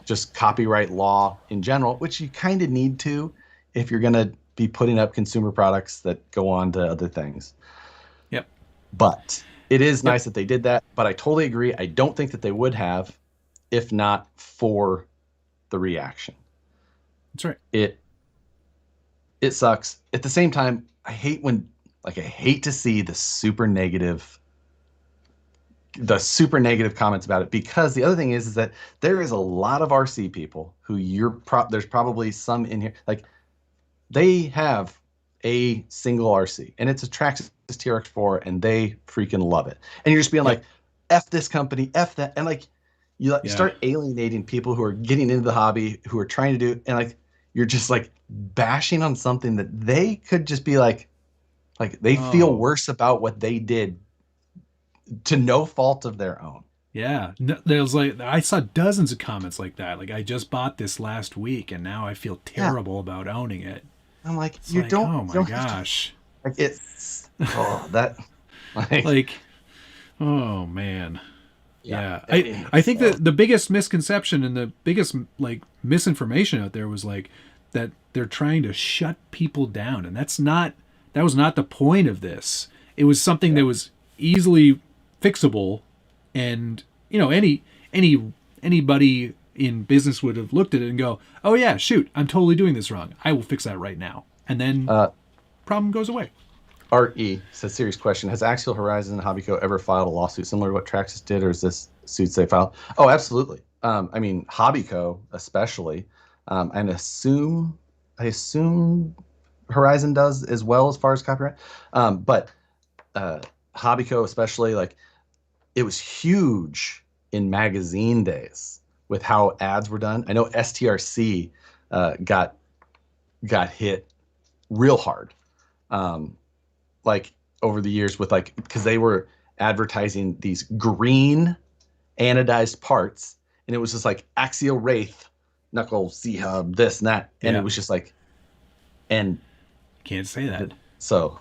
just copyright law in general, which you kind of need to if you're going to be putting up consumer products that go on to other things. Yep. But it is nice that they did that. But I totally agree. I don't think that they would have if not for the reaction. That's right. It sucks. At the same time, I hate to see the super negative comments about it, because the other thing is that there is a lot of RC people who there's probably some in here, like, they have a single RC and it's a Traxxas TRX4 and they freaking love it. And you're just being like, F this company, F that. And like, you start alienating people who are getting into the hobby, who are trying to do, and like, you're just like bashing on something that they could just be like they feel worse about what they did to no fault of their own. Yeah. There's like, I saw dozens of comments like that. Like, I just bought this last week and now I feel terrible about owning it. I'm like, it's like, oh my gosh. Like, it's, that, like, oh man. Yeah. I think that the biggest misconception and the biggest like misinformation out there was like that they're trying to shut people down, and that was not the point of this. It was something that was easily fixable, and anybody in business would have looked at it and go, oh yeah, shoot, I'm totally doing this wrong, I will fix that right now, and then problem goes away. RE says, serious question. Has Axial Horizon and Hobbyco ever filed a lawsuit similar to what Traxxas did, or is this suits they filed? Oh, absolutely. I mean, Hobbyco especially, and I assume Horizon does as well as far as copyright. But Hobbyco especially, like, it was huge in magazine days with how ads were done. I know STRC got hit real hard. Like over the years with like, because they were advertising these green anodized parts, and it was just like axial wraith, knuckle C hub, this and that, and it was just like, and can't say that. So,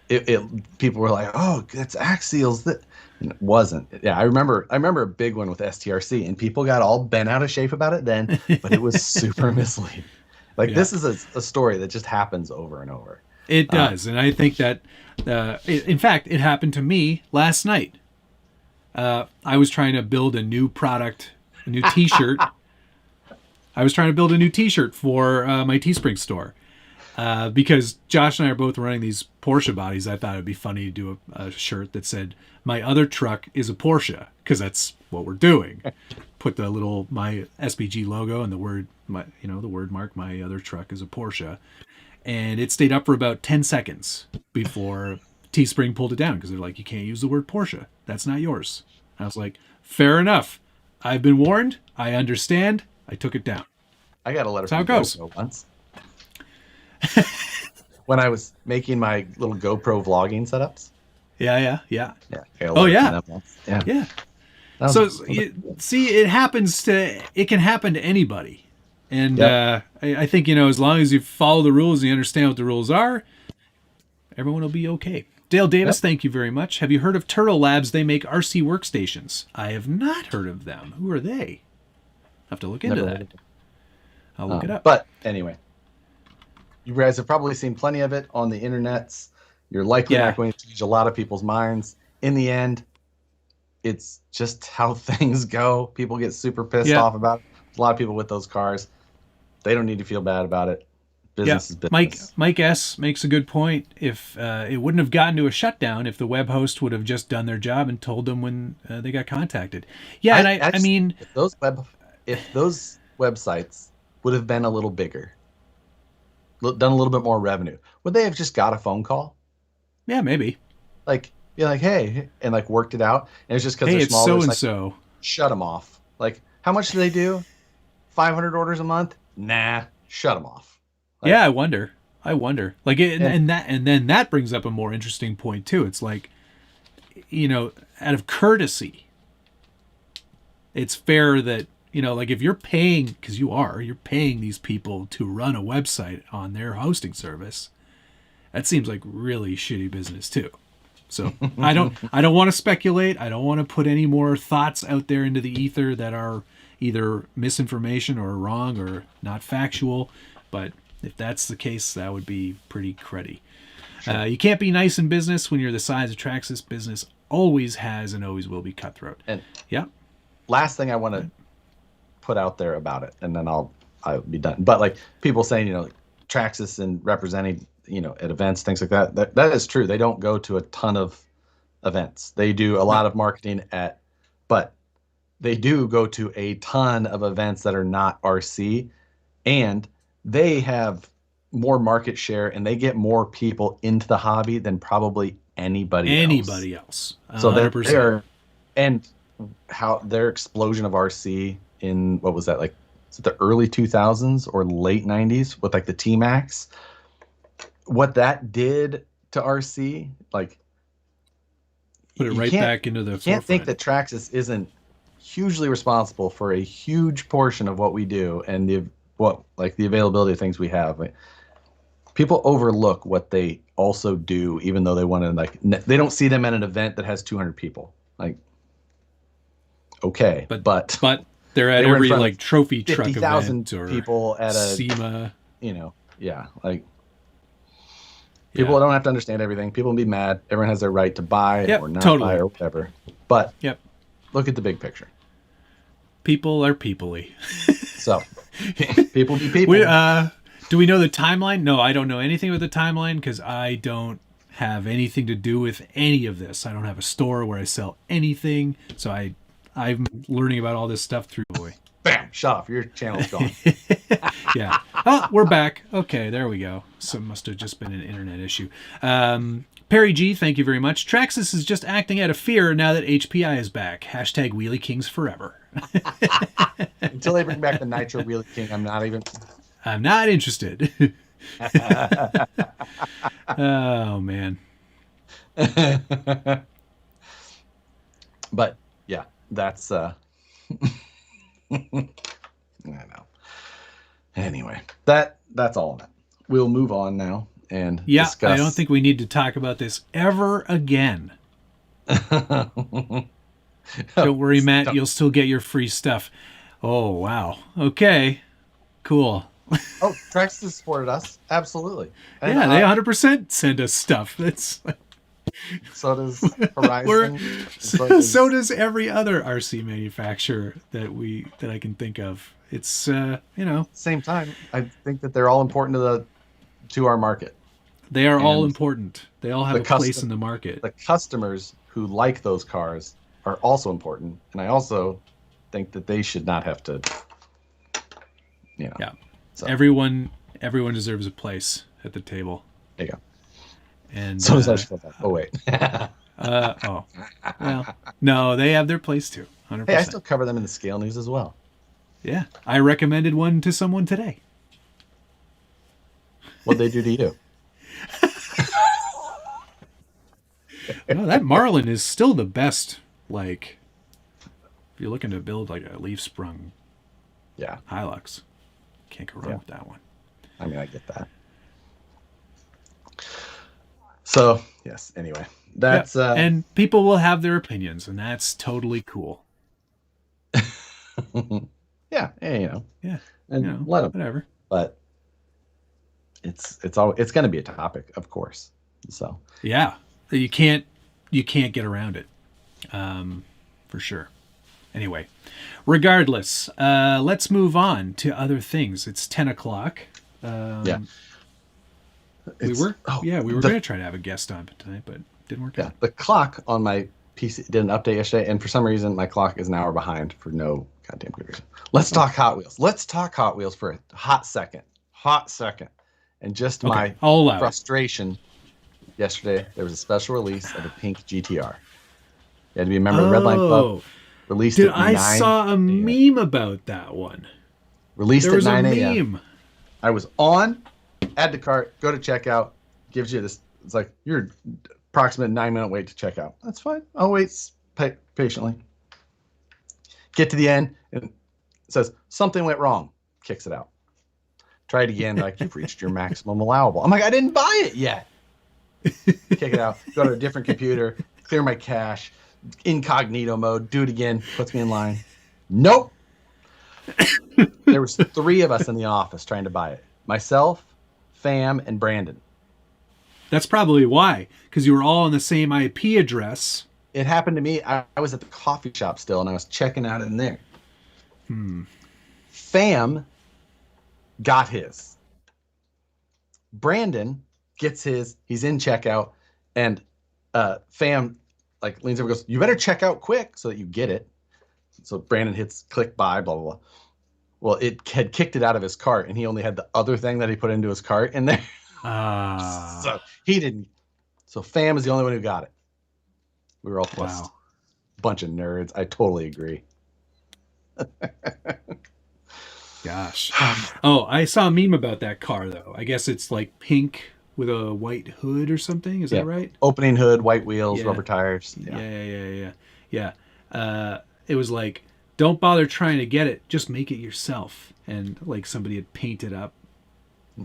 it people were like, oh, that's axials. That and it wasn't. Yeah, I remember a big one with STRC, and people got all bent out of shape about it then, but it was super misleading. Like this is a story that just happens over and over. It does, and I think that, in fact, it happened to me last night. I was trying to build a new product, a new T-shirt. I was trying to build a new T-shirt for my Teespring store. Because Josh and I are both running these Porsche bodies, I thought it'd be funny to do a shirt that said, my other truck is a Porsche, because that's what we're doing. Put the little, my SBG logo and the word, the word mark, my other truck is a Porsche. And it stayed up for about 10 seconds before Teespring pulled it down, because they're like, you can't use the word Porsche. That's not yours. I was like, fair enough. I've been warned. I understand. I took it down. I got a letter from GoPro once. When I was making my little GoPro vlogging setups. Yeah. Oh yeah. Yeah. So see, it can happen to anybody. And I think, as long as you follow the rules and you understand what the rules are, everyone will be okay. Dale Davis, thank you very much. Have you heard of Turtle Labs? They make RC workstations. I have not heard of them. Who are they? I'll have to look into that. I'll look it up. But anyway, you guys have probably seen plenty of it on the internets. You're likely not going to change a lot of people's minds. In the end, it's just how things go. People get super pissed off about it. A lot of people with those cars, they don't need to feel bad about it. Business is business. Mike S. makes a good point. If it wouldn't have gotten to a shutdown if the web host would have just done their job and told them when they got contacted. Yeah, I mean, if those websites would have been a little bigger, done a little bit more revenue, would they have just got a phone call? Yeah, maybe. Like, be like, hey, and like worked it out. And it's just because they're small. So and so. Shut them off. Like, how much do they do? 500 orders a month? Nah, shut them off. Like, yeah, I wonder. Like, and then that brings up a more interesting point too. It's like, out of courtesy, it's fair that, like if you're paying, because you're paying these people to run a website on their hosting service, that seems like really shitty business too. So I don't want to speculate. I don't want to put any more thoughts out there into the ether that are either misinformation or wrong or not factual. But if that's the case, that would be pretty cruddy. Sure. You can't be nice in business when you're the size of Traxxas. Business always has and always will be cutthroat. And last thing I want to put out there about it, and then I'll be done. But like people saying, Traxxas and representing, at events, things like that. That is true. They don't go to a ton of events. They do a lot of marketing but they do go to a ton of events that are not RC, and they have more market share and they get more people into the hobby than probably anybody else. 100%. So they're and how their explosion of RC in, what was that, like, is it the early 2000s or late 90s with like the T-Max? What that did to RC, like, put it right back into the forefront. You can't think that Traxxas isn't hugely responsible for a huge portion of what we do and the availability of things we have. Like, people overlook what they also do, even though they want to, like, they don't see them at an event that has 200 people. Like, okay, but they're at every like trophy truck 50,000 event or people at a SEMA. Like. People don't have to understand everything. People can be mad. Everyone has their right to buy or not buy or whatever. But look at the big picture. People are people-y. So, people be people. Do we know the timeline? No, I don't know anything about the timeline because I don't have anything to do with any of this. I don't have a store where I sell anything. So I'm learning about all this stuff through Boy. Bam! Shut off. Your channel's gone. Yeah. Oh, we're back. Okay, there we go. So it must have just been an internet issue. Perry G, thank you very much. Traxxas is just acting out of fear now that HPI is back. Hashtag Wheelie Kings forever. Until they bring back the Nitro Wheelie King, I'm not interested. Oh, man. But, yeah, that's... know. Anyway, that's all of it. We'll move on now and Yeah, discuss. I don't think we need to talk about this ever again. Don't worry, Matt. You'll still get your free stuff. Oh, wow. Okay. Cool. Oh, Trax has supported us. Absolutely. And yeah, they 100% send us stuff. That's so does Horizon. So does every other RC manufacturer that I can think of. It's same time, I think that they're all important to our market. They are all important. They all have a place in the market. The customers who like those cars are also important, and I also think that they should not have to. Yeah. So. Everyone deserves a place at the table. There you go. And so does that. Oh wait. Well, no, they have their place too. 100%. Hey, I still cover them in the scale news as well. Yeah, I recommended one to someone today. What'd they do to you? No, that Marlin is still the best. Like, if you're looking to build like a leaf sprung, Hilux, can't go wrong with that one. I mean, I get that. So yes. Anyway, that's and people will have their opinions, and that's totally cool. Yeah, and let them. Whatever. But it's going to be a topic, of course. So yeah, you can't get around it, for sure. Anyway, regardless, let's move on to other things. It's 10 o'clock. We were going to try to have a guest on tonight, but didn't work out. The clock on my PC did an update yesterday, and for some reason my clock is an hour behind for no goddamn good reason. Let's talk Hot Wheels. Let's talk Hot Wheels for a hot second. And just my frustration. Yesterday, there was a special release of a pink GTR. You had to be a member of the Redline Club. Released at 9 I saw a meme about that one. Released at 9 a.m. I was on, add to cart, go to checkout, gives you this. It's like, you're approximate 9-minute wait to check out. That's fine. I'll wait patiently. Get to the end, and it says, something went wrong. Kicks it out. Try it again. Like, you've reached your maximum allowable. I'm like, I didn't buy it yet. Kick it out. Go to a different computer. Clear my cache. Incognito mode. Do it again. Puts me in line. Nope. There was 3 of us in the office trying to buy it. Myself, Fam, and Brandon. That's probably why. Because you were all on the same IP address. It happened to me. I was at the coffee shop still, and I was checking out in there. Fam got his. Brandon gets his. He's in checkout, and Fam leans over and goes, you better check out quick so that you get it. So Brandon hits click buy, blah, blah, blah. Well, it had kicked it out of his cart, and he only had the other thing that he put into his cart in there. So he didn't. So Fam is the only one who got it. We were all pissed. Wow. Bunch of nerds. I totally agree. Gosh. I saw a meme about that car, though. I guess it's like pink with a white hood or something. Is that right? Opening hood, white wheels, rubber tires. Yeah. It was like, don't bother trying to get it. Just make it yourself. And like somebody had painted up.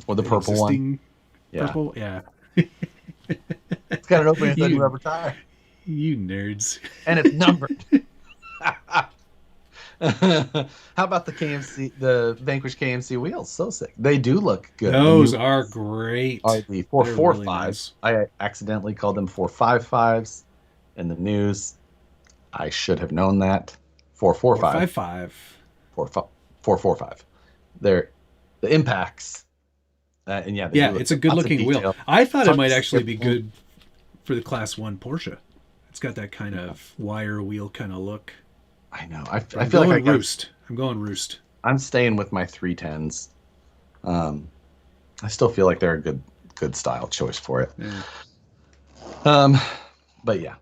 Or the purple one. Purple? Yeah. It's got an opening hood and rubber tire. You nerds. And it's numbered. How about the Vanquish KMC wheels? So sick. They do look good. Those are great. Are the 445s. Really nice. I accidentally called them 455s in the news. I should have known that. 445. 445. They're the impacts. It's a good looking wheel. I thought it might actually be good for the Class 1 Porsche. It's got that kind of wire wheel kind of look. I know. I feel like I'm going roost. I'm staying with my 310s. I still feel like they're a good style choice for it. Yeah. But yeah.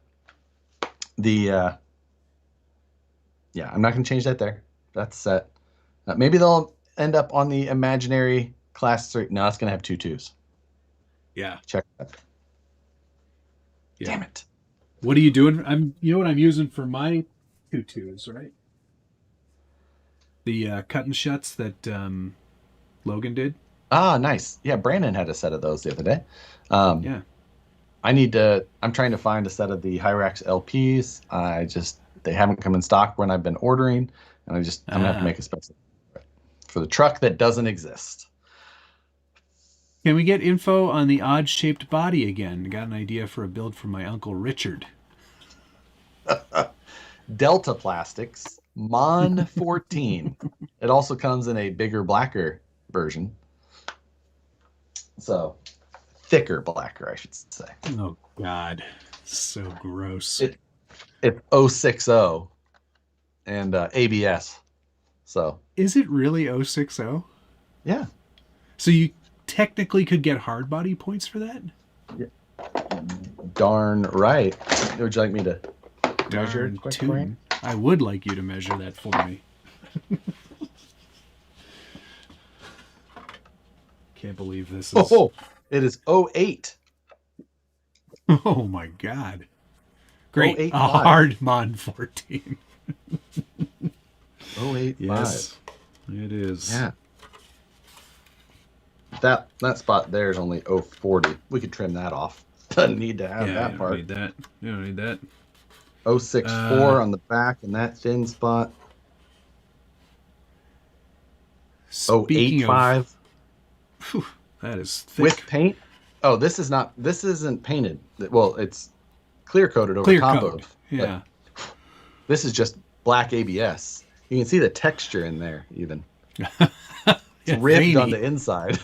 I'm not going to change that there. That's set. Maybe they'll end up on the imaginary Class 3. No, it's going to have 2 2s. Yeah. Check that. Yeah. Damn it. What are you doing? You know what I'm using for my 2 2s, right? The cut and shuts that Logan did. Ah, nice. Yeah, Brandon had a set of those the other day. Um, Yeah. I'm trying to find a set of the Hyrax LPs. They haven't come in stock when I've been ordering, and I'm gonna have to make a special for the truck that doesn't exist. Can we get info on the odd-shaped body again? Got an idea for a build for my Uncle Richard. Delta Plastics, Mon 14. It also comes in a bigger, blacker version. So, thicker, blacker, I should say. Oh, God. So gross. It's 060 and ABS. So, is it really 060? yeah. So you technically could get hard body points for that? Yeah. Darn right. Would you like me to measure it quick? I would like you to measure that for me. Can't believe this is... Oh, it is 08. Oh my God. Great. 085. A hard Mon 14. 085. Yes, it is. Yeah. That spot there is only 040. We could trim that off. Doesn't need to have that part. You don't need that. 064 on the back in that thin spot. Speaking 085. That is thick. With paint. Oh, this isn't painted. Well, it's clear coated over Clear top coat. of. Yeah. This is just black ABS. You can see the texture in there even. It's ribbed veiny. on the inside.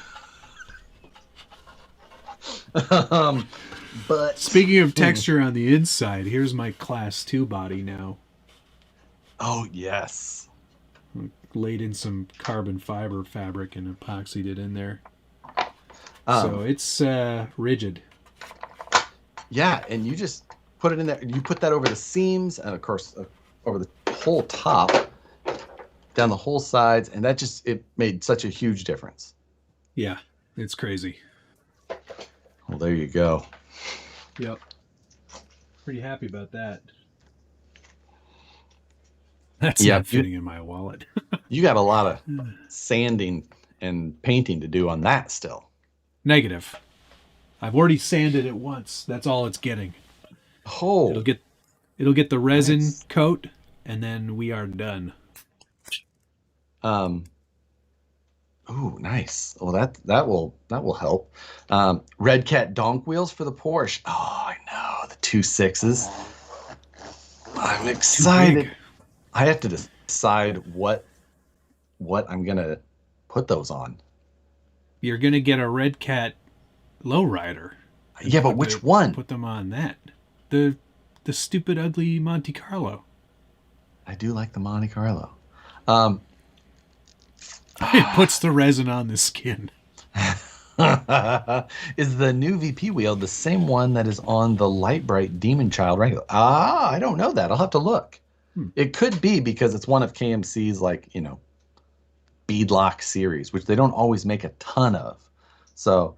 But speaking of texture on the inside, here's my Class 2 body now. Oh, yes. Laid in some carbon fiber fabric and epoxied it in there. So it's rigid. Yeah, and you just put it in there. You put that over the seams and, of course, over the whole top, down the whole sides, and it made such a huge difference. Yeah, it's crazy. Well, there you go. Yep. Pretty happy about that. That's not fitting in my wallet. You got a lot of sanding and painting to do on that still. Negative. I've already sanded it once. That's all it's getting. Oh. It'll get the resin coat, and then we are done. Ooh, nice. Well, that will help. Red Cat donk wheels for the Porsche. Oh, I know, the 2.6s. I'm excited. I have to decide what I'm gonna put those on. You're gonna get a Red Cat lowrider. Yeah, but which one? Put them on that. The stupid, ugly Monte Carlo. I do like the Monte Carlo. It puts the resin on the skin. Is the new VP wheel the same one that is on the Light Bright Demon Child regular? I don't know that. I'll have to look. It could be because it's one of KMC's beadlock series, which they don't always make a ton of. So,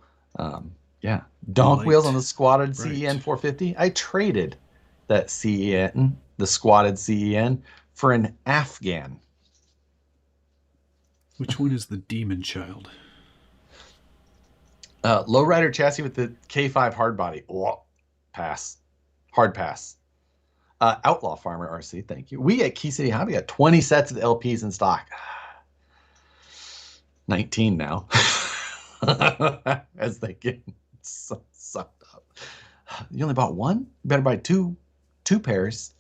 yeah. Donk wheels on the squatted CEN 450. I traded that CEN, the squatted CEN, for an Afghan. Which one is the Demon Child? Lowrider chassis with the K5 hard body. Oh, pass. Hard pass. Outlaw Farmer RC, thank you. We at Key City Hobby got 20 sets of LPs in stock. 19 now. As they get sucked up. You only bought one? You better buy two pairs.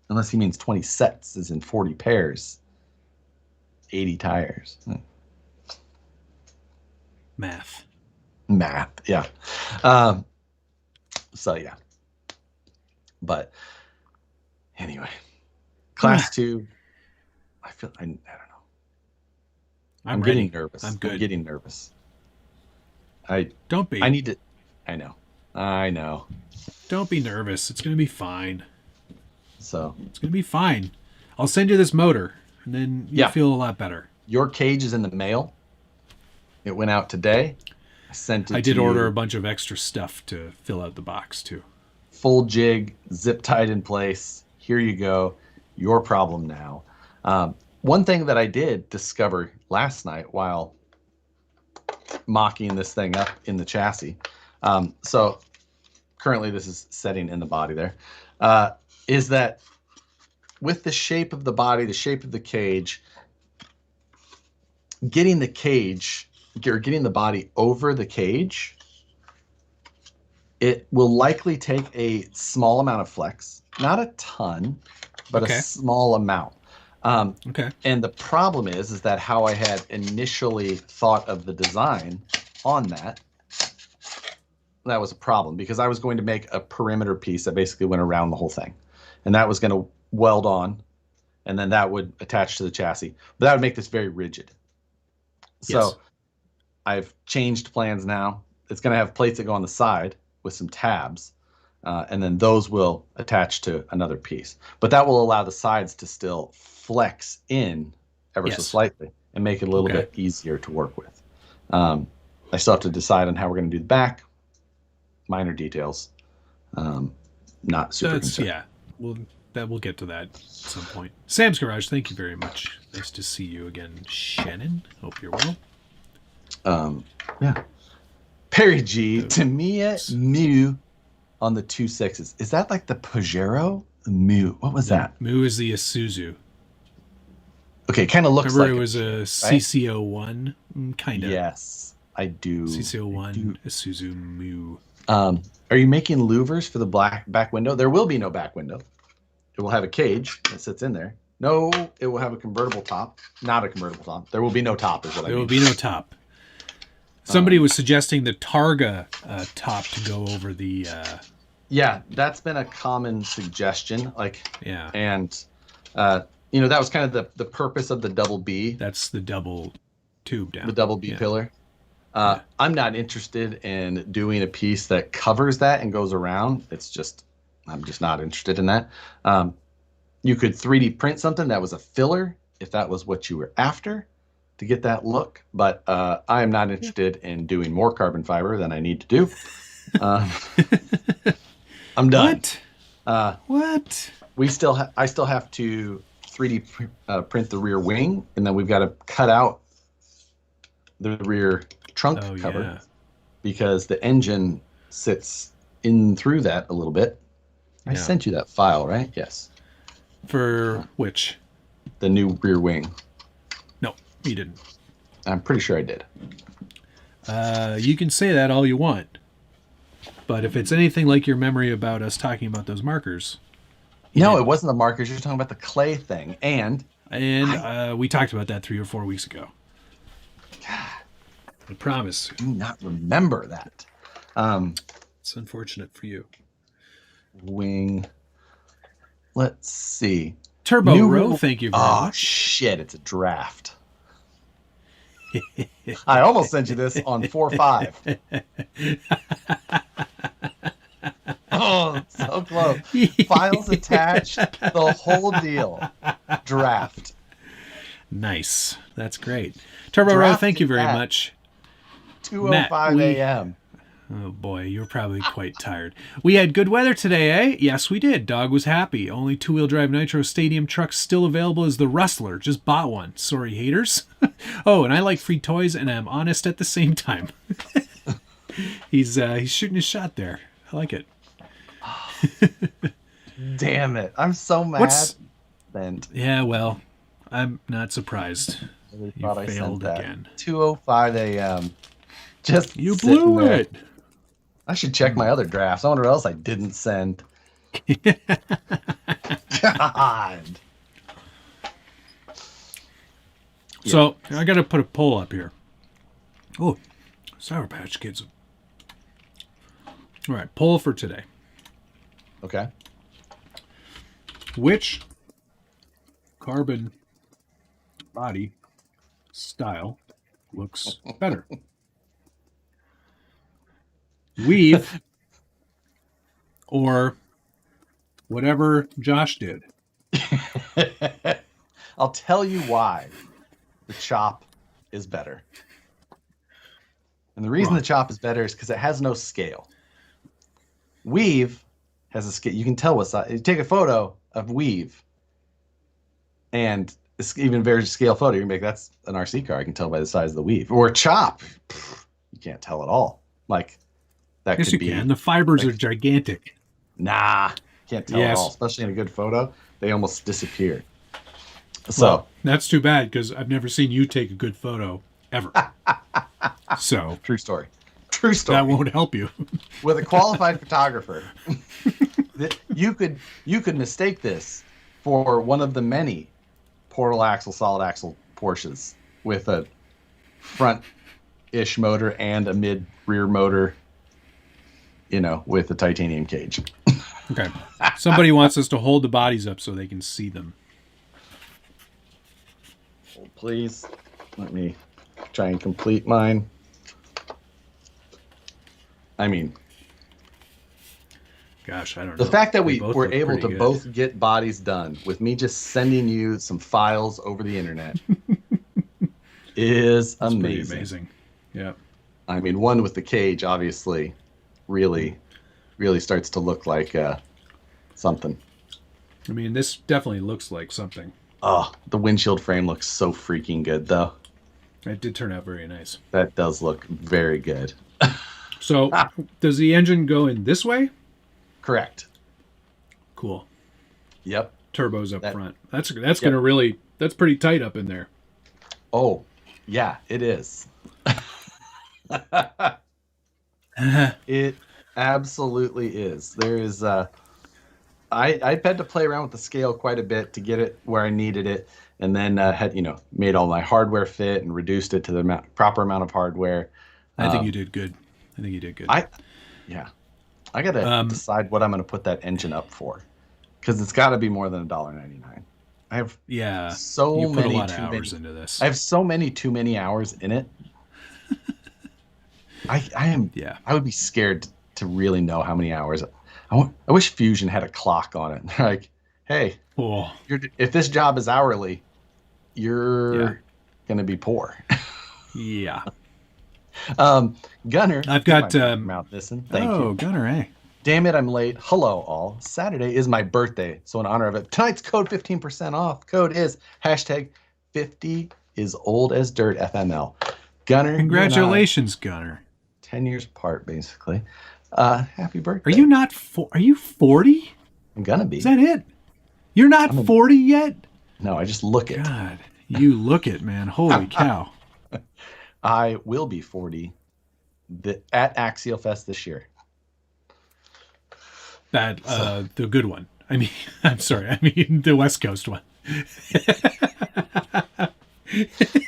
Unless he means 20 sets, as in 40 pairs. 80 tires. Math, yeah. So, yeah. But, anyway. Class 2, I don't know. I'm getting nervous. I'm good. I'm getting nervous. Don't be. I need to. I know. Don't be nervous. It's going to be fine. So. It's going to be fine. I'll send you this motor, and then you feel a lot better. Your cage is in the mail. It went out today. I sent it. I did order a bunch of extra stuff to fill out the box, too. Full jig, zip tied in place. Here you go. Your problem now. one thing that I did discover last night while mocking this thing up in the chassis. So currently this is setting in the body there, is that with the shape of the body, the shape of the cage, getting the cage or getting the body over the cage, it will likely take a small amount of flex, not a ton, but a small amount. And the problem is that how I had initially thought of the design on that was a problem, because I was going to make a perimeter piece that basically went around the whole thing, and that was going to weld on, and then that would attach to the chassis, but that would make this very rigid. So I've changed plans now. It's going to have plates that go on the side with some tabs, and then those will attach to another piece, but that will allow the sides to still flex in ever so slightly and make it a little bit easier to work with. I still have to decide on how we're going to do the back. Minor details, not super concerned. We'll get to that at some point. Sam's Garage, thank you very much. Nice to see you again, Shannon. Hope you're well. Perry G, Tamiya Mu on the 2.6s. Is that like the Pajero? The Mu. What was that? Mu is the Isuzu. Okay, kind of looks Remember like it was a CC01, kind of. Yes, I do. CC01 Isuzu Mu. Are you making louvers for the back window? There will be no back window. It will have a cage that sits in there. No, it will have a convertible top. Not a convertible top. There will be no top, is what I mean. There will be no top. Somebody was suggesting the Targa top to go over the... Yeah, that's been a common suggestion. And, that was kind of the purpose of the double B. That's the double tube down. The double B pillar. I'm not interested in doing a piece that covers that and goes around. I'm just not interested in that. You could 3D print something that was a filler if that was what you were after to get that look. But I am not interested in doing more carbon fiber than I need to do. I'm done. What? I still have to 3D print the rear wing, and then we've got to cut out the rear trunk cover because the engine sits in through that a little bit. I sent you that file, right? Yes. For which? The new rear wing. No, you didn't. I'm pretty sure I did. You can say that all you want, but if it's anything like your memory about us talking about those markers... No, it wasn't the markers. You're talking about the clay thing. And we talked about that 3 or 4 weeks ago. God, I promise. I do not remember that. It's unfortunate for you. Wing. Let's see. Turbo Row, thank you very much. Oh, shit. It's a draft. I almost sent you this on 4.5. Oh, so close. Files attached, the whole deal. Draft. Nice. That's great. Turbo Row, thank you very much. 2:05 a.m. Oh boy, you're probably quite tired. We had good weather today, eh? Yes, we did. Dog was happy. Only 2-wheel drive Nitro Stadium trucks still available is the Rustler. Just bought one. Sorry, haters. Oh, and I like free toys, and I'm honest at the same time. He's shooting his shot there. I like it. Damn it. I'm so mad. Yeah, well, I'm not surprised. You failed again. 2:05 a.m. Just you blew it. I should check my other drafts. I wonder what else I didn't send. God. So I got to put a poll up here. Oh, Sour Patch Kids. All right, poll for today. Okay. Which carbon body style looks better? Weave or whatever Josh did? I'll tell you why the chop is better. And the reason the chop is better is because it has no scale. Weave has a scale. You can tell what size. You take a photo of Weave, and It's even very scale photo. You can make that's an RC car. I can tell by the size of the weave. Or chop. You can't tell at all. Like that Yes, could you be. can. The fibers Like, are gigantic. nah, can't tell at all. Yes. Especially in a good photo, they almost disappear. So Well, that's too bad because I've never seen you take a good photo ever. So true story. True story. that won't help you. With a qualified photographer, you could mistake this for one of the many portal axle, solid axle Porsches with a front-ish motor and a mid-rear motor, with a titanium cage. Okay. Somebody wants us to hold the bodies up so they can see them. Please, let me try and complete mine. I mean, gosh, I don't know. the fact that we both were look able pretty to good. both get bodies done with me just sending you some files over the internet is That's amazing. pretty amazing. Yeah. I mean, one with the cage obviously really starts to look like something. I mean, this definitely looks like something. Oh, the windshield frame looks so freaking good, though. It did turn out very nice. That does look very good. So, does the engine go in this way? Correct. Cool. Yep. Turbos up That- front. That's gonna really. That's pretty tight up in there. Oh, yeah, it is. It absolutely is. There is I had to play around with the scale quite a bit to get it where I needed it, and then had made all my hardware fit and reduced it to the proper amount of hardware. I think you did good. I gotta decide what I'm gonna put that engine up for, because it's got to be more than $1.99. I have so you put many a lot of too hours many, into this. I have so many too many hours in it. I am. Yeah. I would be scared to really know how many hours. I wish Fusion had a clock on it. They're like, hey, Oh, if this job is hourly, you're gonna be poor. yeah. Gunner, I've got mouth listen. Thank you. Gunner, hey. Damn it, I'm late. Hello, all. Saturday is my birthday, so in honor of it, tonight's code 15% off. Code is #50 is old as dirt FML. Gunner, Congratulations, Gunner. 10 years apart, basically. Happy birthday. Are you not? Are you 40? I'm gonna be. Is that it? You're not 40 yet? No, I just look it. God, you look it, man. Holy cow. I will be 40 at Axial Fest this year. The good one. I mean, I'm sorry. I mean, the West Coast one.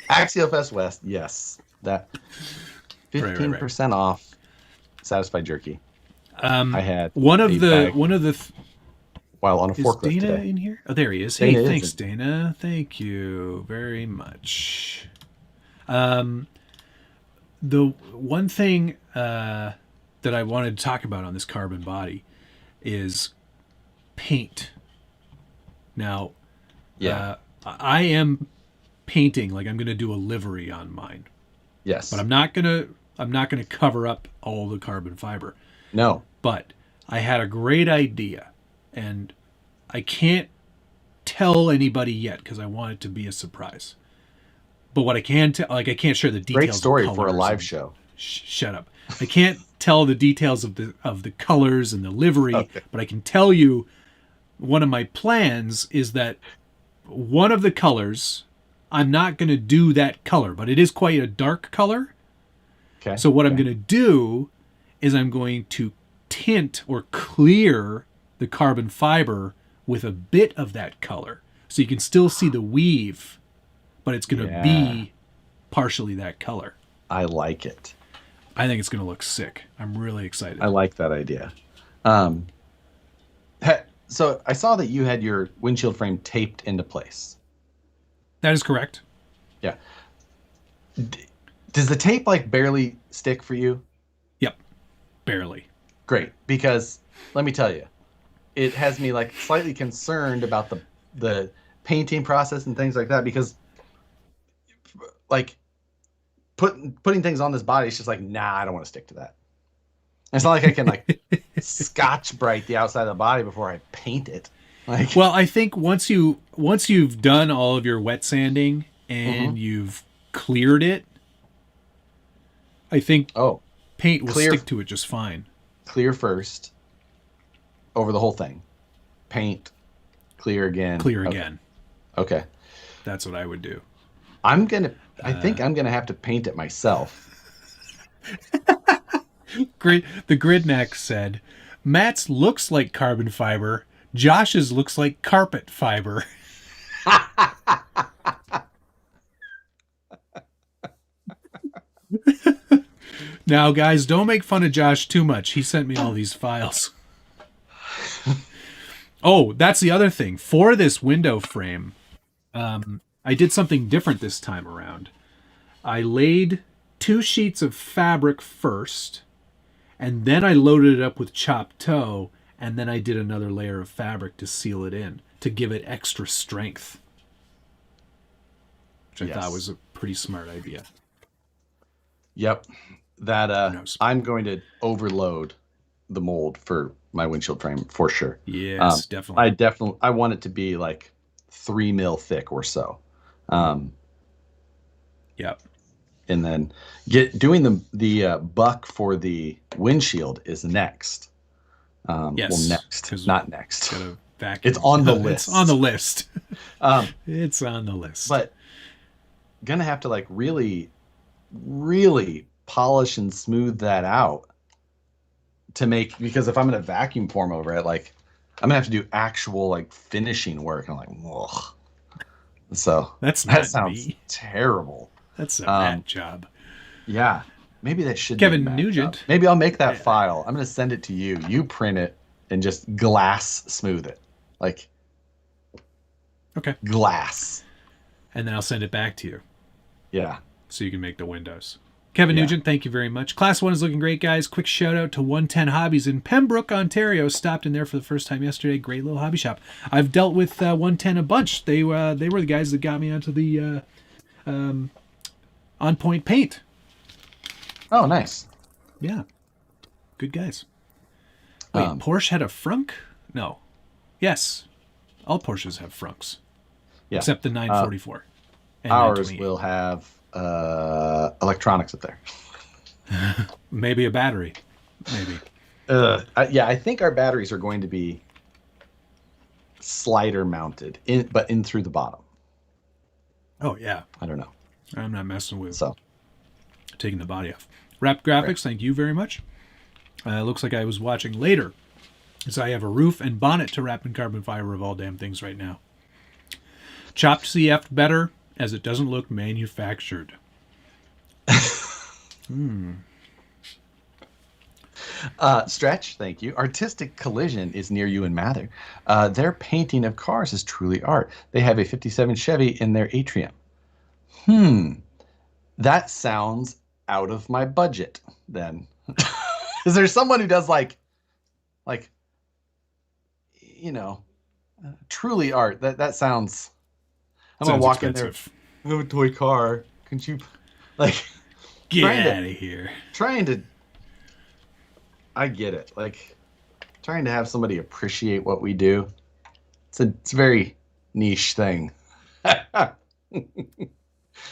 Axial Fest West, yes. That 15% off Satisfied Jerky. I had one of the while on a is forklift Dana today. in here? Oh, there he is. Dana Hey, thanks, isn't. Dana. Thank you very much. The one thing that I wanted to talk about on this carbon body is paint. Now, I am painting like I'm going to do a livery on mine, Yes. but I'm not going to cover up all the carbon fiber. No. But I had a great idea, and I can't tell anybody yet because I want it to be a surprise. But what I can tell, like, I can't share the details. Great story of for a colors live and- show. Shut up. I can't tell the details of the colors and the livery, Okay. but I can tell you one of my plans is that one of the colors, I'm not going to do that color, but it is quite a dark color. Okay. So what I'm going to do is I'm going to tint or clear the carbon fiber with a bit of that color. So you can still see the weave, but it's going to be partially that color. I like it. I think it's going to look sick. I'm really excited. I like that idea. So I saw that you had your windshield frame taped into place. That is correct. Yeah. Does the tape like barely stick for you? Yep. Barely. Great, because let me tell you, it has me like slightly concerned about the painting process and things like that, because like putting things on this body is just like, nah, I don't want to stick to that. It's not like I can like Scotch Brite the outside of the body before I paint it. Like, Well, I think once you've done all of your wet sanding and you've cleared it, I think oh, paint will clear, stick to it just fine. clear first over the whole thing. Paint, clear again. Clear again. Okay. That's what I would do. I think I'm gonna have to paint it myself. The Gridneck said, Matt's looks like carbon fiber. Josh's looks like carpet fiber. Now, guys, don't make fun of Josh too much. He sent me all these files. Oh, that's the other thing. For this window frame, I did something different this time around. I laid 2 sheets of fabric first, and then I loaded it up with chopped toe, and then I did another layer of fabric to seal it in, to give it extra strength. Which I thought was a pretty smart idea. Yep. That I'm going to overload the mold for my windshield frame for sure. Yes, definitely. I want it to be like 3 mil thick or so. Yep. And then doing the buck for the windshield is next. Yes. Well, next, not next. Gotta vacuum. It's on the list. It's on the list. It's on the list. But gonna have to like really, really polish and smooth that out to make, because if I'm gonna vacuum form over it, like I'm gonna have to do actual like finishing work. I'm like, ugh. So that sounds terrible. That's a bad job. Yeah. Maybe that should Kevin be a Nugent. Job. Maybe I'll make that file. I'm going to send it to you. You print it and just glass smooth it. Like, okay. Glass. And then I'll send it back to you. Yeah. So you can make the windows. Kevin Nugent, thank you very much. Class 1 is looking great, guys. Quick shout out to 110 Hobbies in Pembroke, Ontario. Stopped in there for the first time yesterday. Great little hobby shop. I've dealt with 110 a bunch. They were the guys that got me onto the On Point Paint. Oh, nice. Yeah. Good guys. Wait, Porsche had a frunk? No. Yes. All Porsches have frunks. Yeah. Except the 944. And ours will have electronics up there. Maybe a battery. Maybe. I think our batteries are going to be slider mounted, but in through the bottom. Oh, yeah. I don't know. I'm not messing with taking the body off. Wrap Graphics, Thank you very much. Looks like I was watching later, as I have a roof and bonnet to wrap in carbon fiber of all damn things right now. Chopped CF better, as it doesn't look manufactured. Stretch, thank you. Artistic Collision is near you in Mather. Their painting of cars is truly art. They have a 57 Chevy in their atrium. That sounds out of my budget then. Is there someone who does like truly art? That sounds. I'm gonna walk expensive. In there. I have a toy car. Can you get out of here? I get it. Like trying to have somebody appreciate what we do. It's a very niche thing.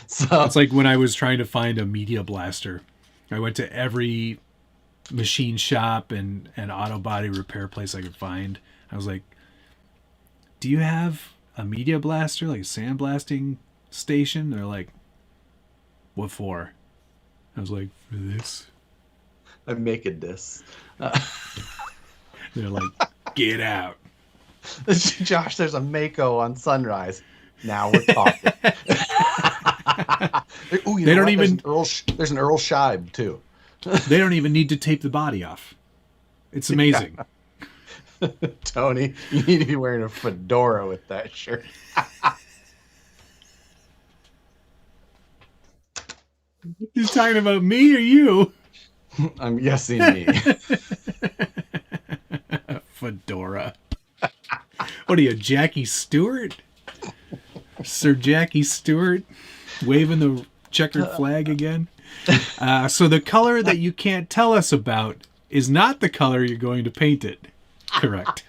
So it's like when I was trying to find a media blaster. I went to every machine shop and auto body repair place I could find. I was like, do you have a media blaster, like a sandblasting station? They're like, what for? I was like, for this. I'm making this. They're like, get out. Josh, there's a Mako on Sunrise. Now we're talking. Ooh, they don't even. There's an Earl Scheib too. They don't even need to tape the body off. It's amazing. Yeah. Tony, you need to be wearing a fedora with that shirt. He's talking about me or you? I'm guessing me. Fedora. What are you, Jackie Stewart? Sir Jackie Stewart waving the checkered flag again. So the color that you can't tell us about is not the color you're going to paint it. Correct.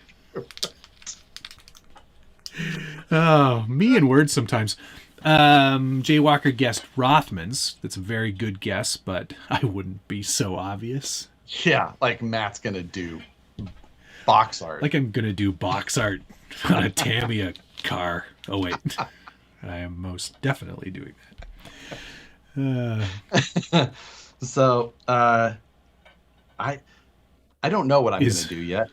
Oh, me and words sometimes. Jay Walker guessed Rothmans. That's a very good guess, but I wouldn't be so obvious. Yeah, like Matt's gonna do box art. Like I'm gonna do box art on a Tamiya car. Oh wait, I am most definitely doing that. So I don't know what I'm gonna do yet.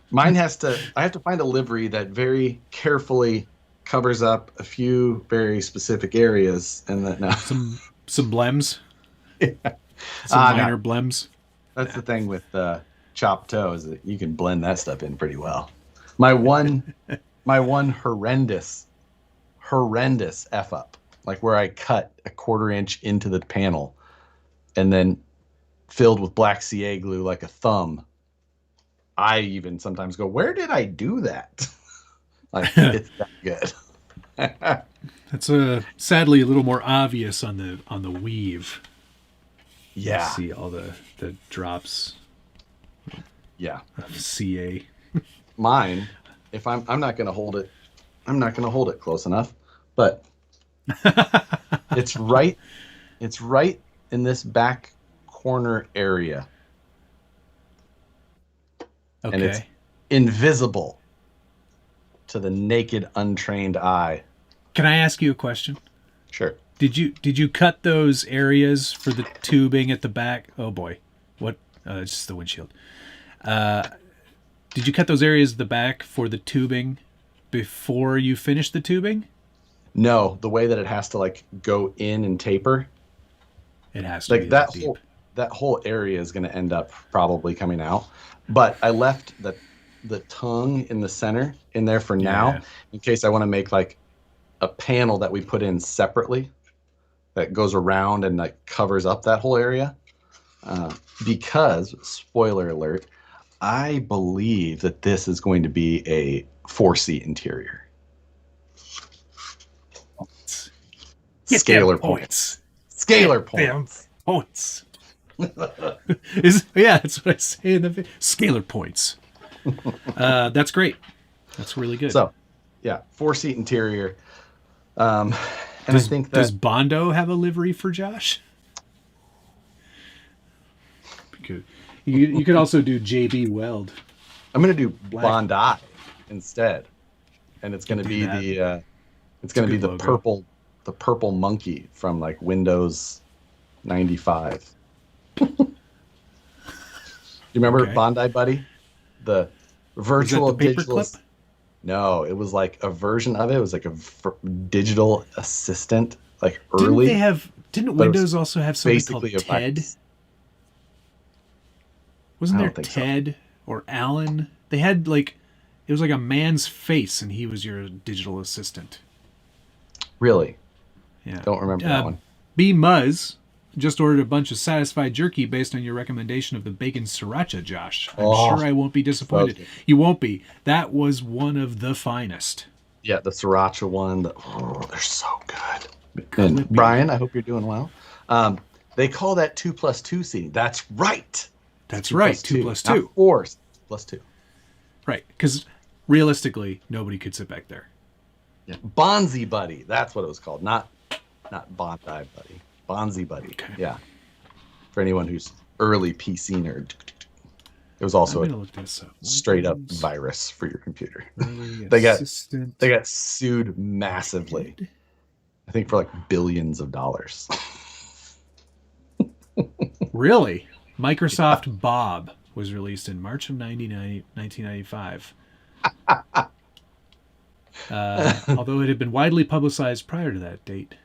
Mine has to. I have to find a livery that very carefully covers up a few very specific areas, and that now some blems, yeah. some minor blems. That's the thing with chopped toe is that you can blend that stuff in pretty well. My one horrendous f up, like where I cut a 1/4 inch into the panel, and then filled with black CA glue like a thumb. I even sometimes go, where did I do that? Like it's that good. That's sadly a little more obvious on the weave. Yeah. You see all the drops. Yeah. Of CA. Mine, if I'm not gonna hold it, I'm not gonna hold it close enough. But it's right in this back corner area. Okay. And it's invisible to the naked, untrained eye. Can I ask you a question? Sure. Did you cut those areas for the tubing at the back? Oh boy, what? It's just the windshield. Did you cut those areas at the back for the tubing before you finished the tubing? No, the way that it has to like go in and taper. It has to like be that deep. That whole area is going to end up probably coming out. But I left the tongue in the center in there for now, in case I want to make like a panel that we put in separately that goes around and like covers up that whole area. Because, spoiler alert, I believe that this is going to be a 4-seat interior. Scalar points. Scalar points. Points. That's what I say in the video. Scalar points. That's great. That's really good. So, yeah, 4-seat interior. And I think that does Bondo have a livery for Josh? Because you could also do JB Weld. I'm going to do Bondi instead, and it's going to be the logo. the purple monkey from like Windows 95. You remember Bondi Buddy? The virtual digital. Paperclip? No, it was like a version of it. It was like a digital assistant, like early. Didn't Windows also have something called TED? Wasn't there Ted or Alan? They had like, it was like a man's face, and he was your digital assistant. Really? Yeah. Don't remember that one. B. Muzz just ordered a bunch of Satisfied jerky based on your recommendation of the bacon sriracha, Josh. I'm sure I won't be disappointed. Okay. You won't be. That was one of the finest. Yeah, the sriracha one. They're so good. And Brian, I hope you're doing well. They call that 2+2 seating. That's right. That's right. 2+2. Not 4 plus 2. Right. Because realistically, nobody could sit back there. Yeah. Bonzi Buddy. That's what it was called. Not Bondi Buddy. Bonzi Buddy. Okay. Yeah. For anyone who's early PC nerd. It was also a straight up virus for your computer. They got sued massively. I think for like billions of dollars. Really? Microsoft Bob was released in March of 1995. Although it had been widely publicized prior to that date.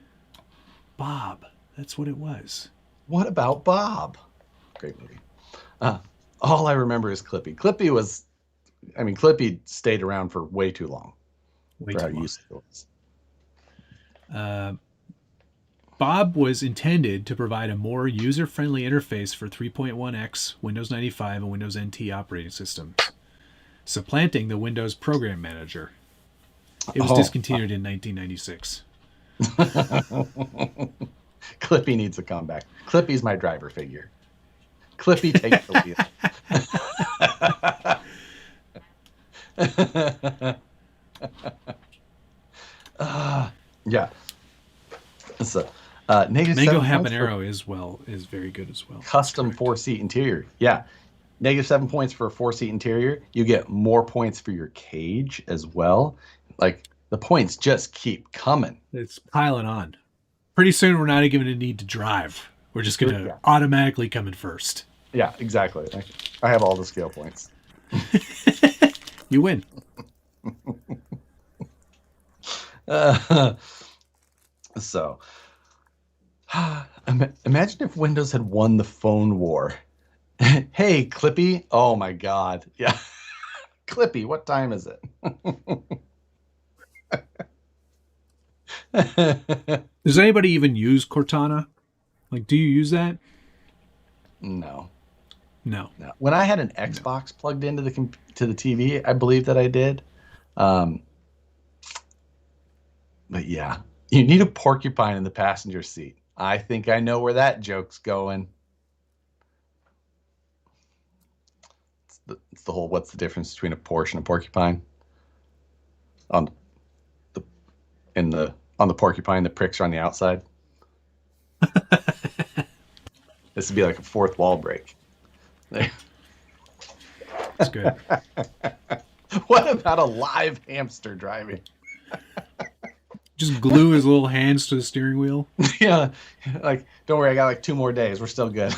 Bob. That's what it was. What about Bob? Great movie. All I remember is Clippy. Clippy stayed around for way too long. Bob was intended to provide a more user-friendly interface for 3.1x, Windows 95, and Windows NT operating systems, supplanting the Windows Program Manager. It was discontinued in 1996. Clippy needs a comeback. Clippy's my driver figure. Clippy takes the Yeah. So, negative Mango 7 points for habanero is very good as well. custom 4-seat interior. Yeah. Negative 7 points for a 4-seat interior. You get more points for your cage as well. Like, the points just keep coming. It's piling on. Pretty soon, we're not even going to need to drive. We're just going to automatically come in first. Yeah, exactly. I have all the scale points. You win. So, imagine if Windows had won the phone war. Hey, Clippy. Oh, my God. Yeah. Clippy, what time is it? Does anybody even use Cortana? Like, do you use that? No. When I had an Xbox plugged into the TV, I believe that I did. But yeah, you need a porcupine in the passenger seat. I think I know where that joke's going. It's the whole what's the difference between a Porsche and a porcupine? On the porcupine, the pricks are on the outside. This would be like a fourth wall break. That's good. What about a live hamster driving? Just glue his little hands to the steering wheel. Yeah, like, don't worry, I got like 2 more days. We're still good.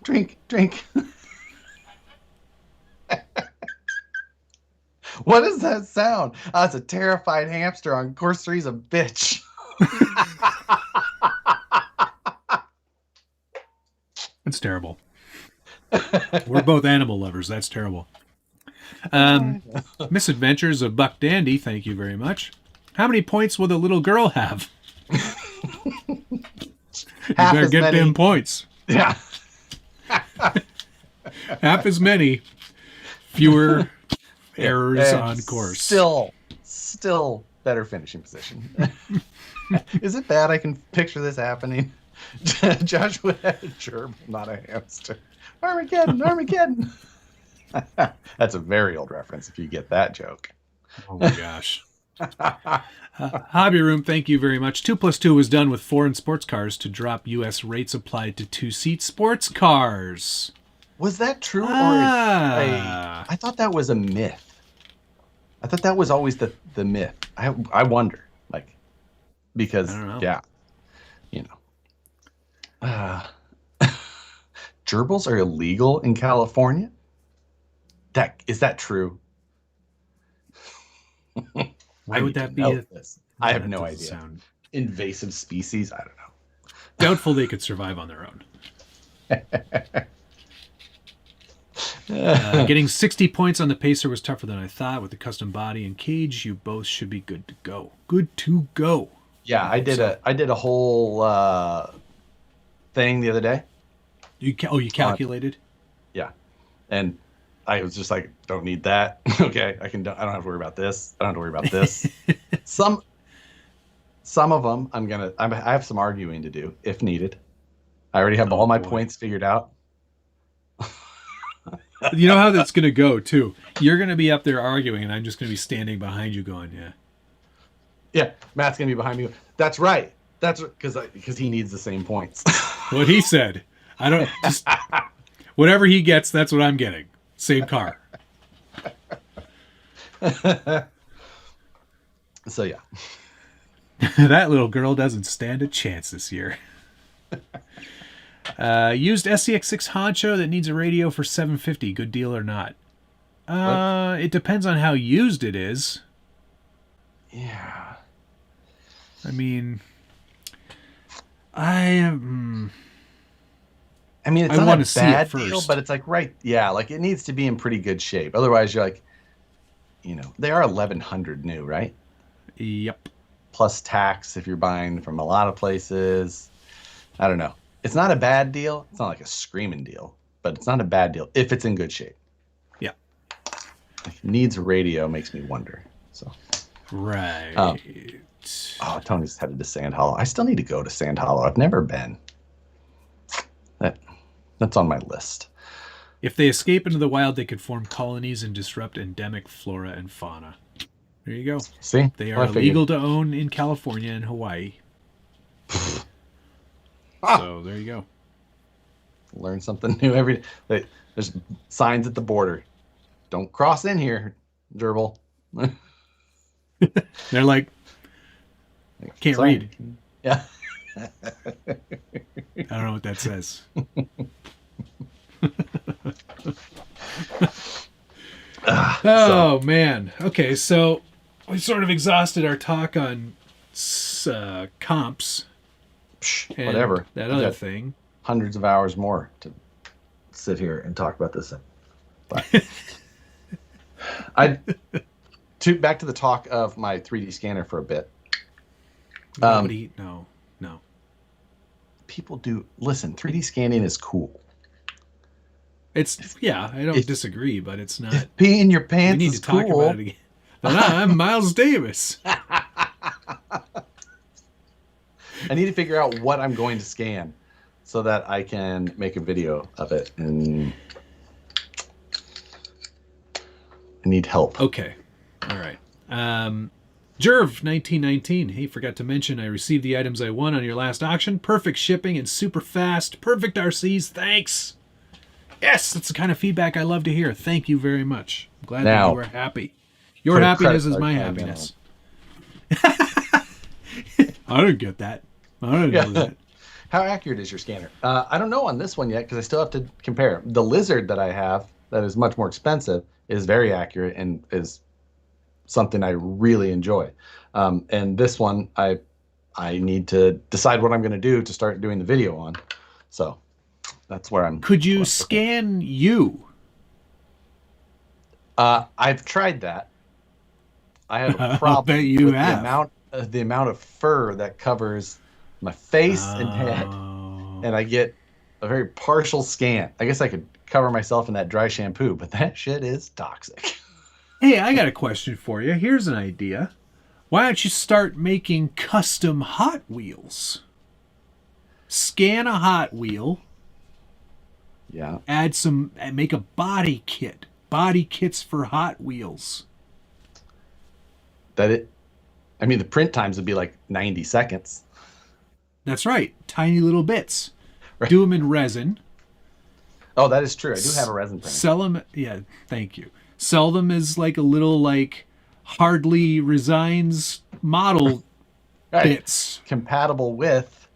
Drink. What is that sound? Oh, it's a terrified hamster on course 3's a bitch. That's terrible. We're both animal lovers. That's terrible. Misadventures of Buck Dandy, thank you very much. How many points will the little girl have? You better get them points. Yeah. Half as many. Fewer errors on course. Still better finishing position. Is it bad I can picture this happening? Joshua had a gerbil, not a hamster. Armageddon. That's a very old reference if you get that joke. Oh my gosh. Hobby Room, thank you very much. 2+2 was done with foreign sports cars to drop U.S. rates applied to 2-seat sports cars. Was that true? I thought that was a myth. I thought that was always the myth. I wonder, like, because, yeah, you know. Gerbils are illegal in California? Is that true? Why would that be? I have no idea. Invasive species? I don't know. Doubtful they could survive on their own. Getting 60 points on the Pacer was tougher than I thought. With the custom body and cage, you both should be good to go. Good to go. Yeah, I did a whole thing the other day. You calculated? Yeah, and I was just like, don't need that. Okay, I don't have to worry about this. I don't have to worry about this. Some of them I have some arguing to do if needed. I already have all my points figured out. You know how that's going to go too. You're going to be up there arguing, and I'm just going to be standing behind you, going, "Yeah, yeah." Matt's going to be behind me. That's right. That's because he needs the same points. What he said. I don't just whatever he gets. That's what I'm getting. Same car. So yeah. That little girl doesn't stand a chance this year. Used SCX6 Honcho that needs a radio for $750. Good deal or not? It depends on how used it is. Yeah. I mean, I mean, it's not a bad deal, but it's like, right, yeah, like it needs to be in pretty good shape. Otherwise, you're like, they are 1,100 new, right? Yep. Plus tax if you're buying from a lot of places. I don't know. It's not a bad deal. It's not like a screaming deal, but it's not a bad deal if it's in good shape. Yeah. Like, needs a radio makes me wonder. So. Right. Tony's headed to Sand Hollow. I still need to go to Sand Hollow. I've never been. That's on my list. If they escape into the wild, they could form colonies and disrupt endemic flora and fauna. There you go. See? They are illegal to own in California and Hawaii. So there you go. Learn something new every day. There's signs at the border. Don't cross in here, gerbil. They're like, can't read. Yeah. I don't know what that says. Man. Okay, so we sort of exhausted our talk on comps. Whatever. That other thing. Hundreds of hours more to sit here and talk about this thing. But back to the talk of my 3D scanner for a bit. No. People do listen. 3D scanning is cool. I don't disagree, but it's not. Pee in your pants. We need to talk about it again. But I'm Miles Davis. I need to figure out what I'm going to scan so that I can make a video of it. And I need help. Okay. All right. Jerv 1919. Hey, forgot to mention I received the items I won on your last auction. Perfect shipping and super fast. Perfect RCs. Thanks. Yes, that's the kind of feedback I love to hear. Thank you very much. I'm glad that you were happy. Your happiness is my happiness. I didn't get that. I didn't know that. How accurate is your scanner? I don't know on this one yet because I still have to compare. The Lizard that I have that is much more expensive is very accurate and is something I really enjoy. And this one, I need to decide what I'm going to do to start doing the video on. So that's where I'm. Could you scan you? I've tried that. I have a problem with the amount of fur that covers my face and head, and I get a very partial scan. I guess I could cover myself in that dry shampoo, but that shit is toxic. Hey, I got a question for you. Here's an idea. Why don't you start making custom Hot Wheels? Scan a Hot Wheel. Yeah. Make a body kit. Body kits for Hot Wheels. The print times would be like 90 seconds. That's right. Tiny little bits. Right. Do them in resin. Oh, that is true. I do have a resin printer. Sell them. Yeah, thank you. Sell them as like a little Hardly Resigns model bits. Compatible with.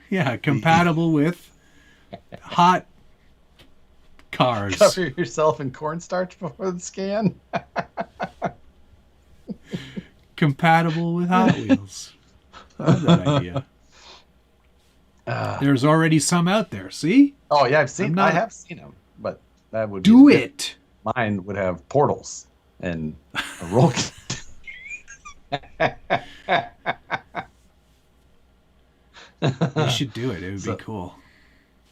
Yeah, compatible with hot cars. Cover yourself in cornstarch before the scan. Compatible with Hot Wheels. I love that idea. There's already some out there. See? Oh yeah, I have seen them, but that would do it. Mine would have portals and a roll. You should do it. It would be cool.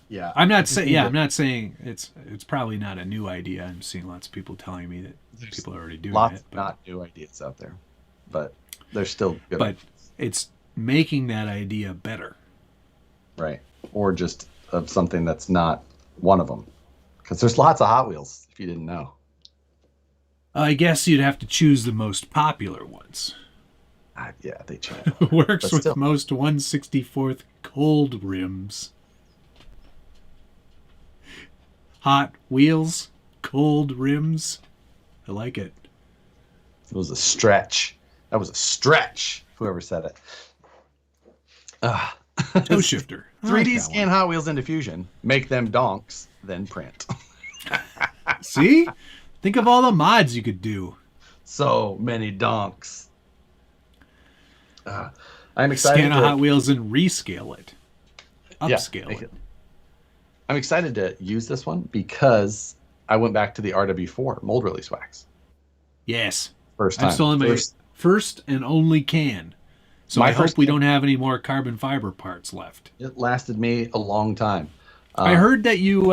Yeah. I'm not saying it's probably not a new idea. I'm seeing lots of people telling me that people are already doing lots it. Lots of not new ideas out there, but they're still good. But it's making that idea better. Right. Or just of something that's not one of them. Because there's lots of Hot Wheels, if you didn't know. I guess you'd have to choose the most popular ones. Yeah, they change. Works with most 1/64th cold rims. Hot Wheels, cold rims. I like it. It was a stretch. That was a stretch. Whoever said it. Toe shifter. 3D scan Hot Wheels into Fusion. Make them donks, then print. See? Think of all the mods you could do. So many donks. I'm excited. Scan a Hot Wheels and rescale it. Upscale it. I'm excited to use this one because I went back to the RW4 mold release wax. Yes. First time. I'm still in my first and only can. So I hope we don't have any more carbon fiber parts left. It lasted me a long time. I heard that you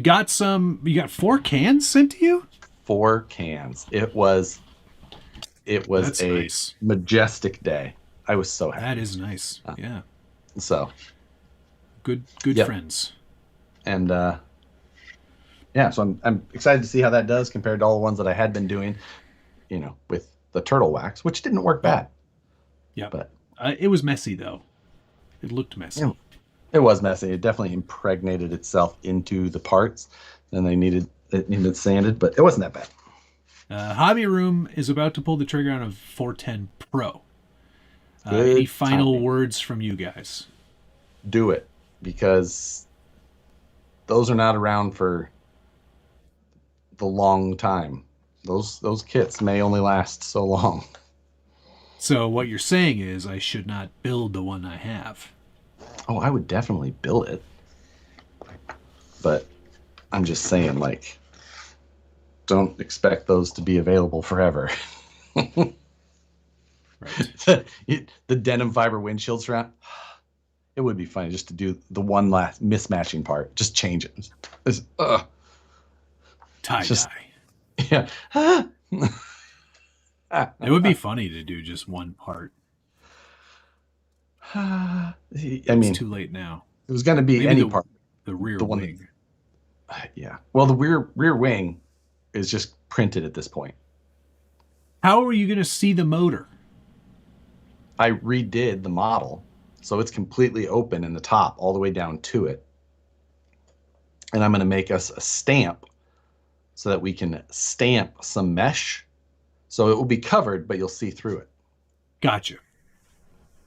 got 4 cans sent to you? 4 cans. It was That's a nice. Majestic day. I was so happy. That is nice. Yeah. So good friends. And yeah, so I'm excited to see how that does compared to all the ones that I had been doing, with the turtle wax, which didn't work bad. Yeah. But It was messy, though. It looked messy. it was messy. It definitely impregnated itself into the parts, and it needed sanded, but it wasn't that bad. Hobby Room is about to pull the trigger on a 410 Pro. Good Any final timing. words from you guys? Do it, because those are not around for the long time. Those kits may only last so long. So what you're saying is I should not build the one I have. Oh, I would definitely build it, but I'm just saying, like, don't expect those to be available forever. Right. The denim fiber windshield surround. It would be funny just to do the one last mismatching part. Just change it. Tie-dye. Yeah. It would be funny to do just one part. I It's mean, too late now. it was going to be Maybe any part. The rear The one wing. Yeah. Well, the rear wing is just printed at this point. How are you going to see the motor? I redid the model, so it's completely open in the top all the way down to it. And I'm going to make us a stamp so that we can stamp some mesh. So it will be covered, but you'll see through it. Gotcha.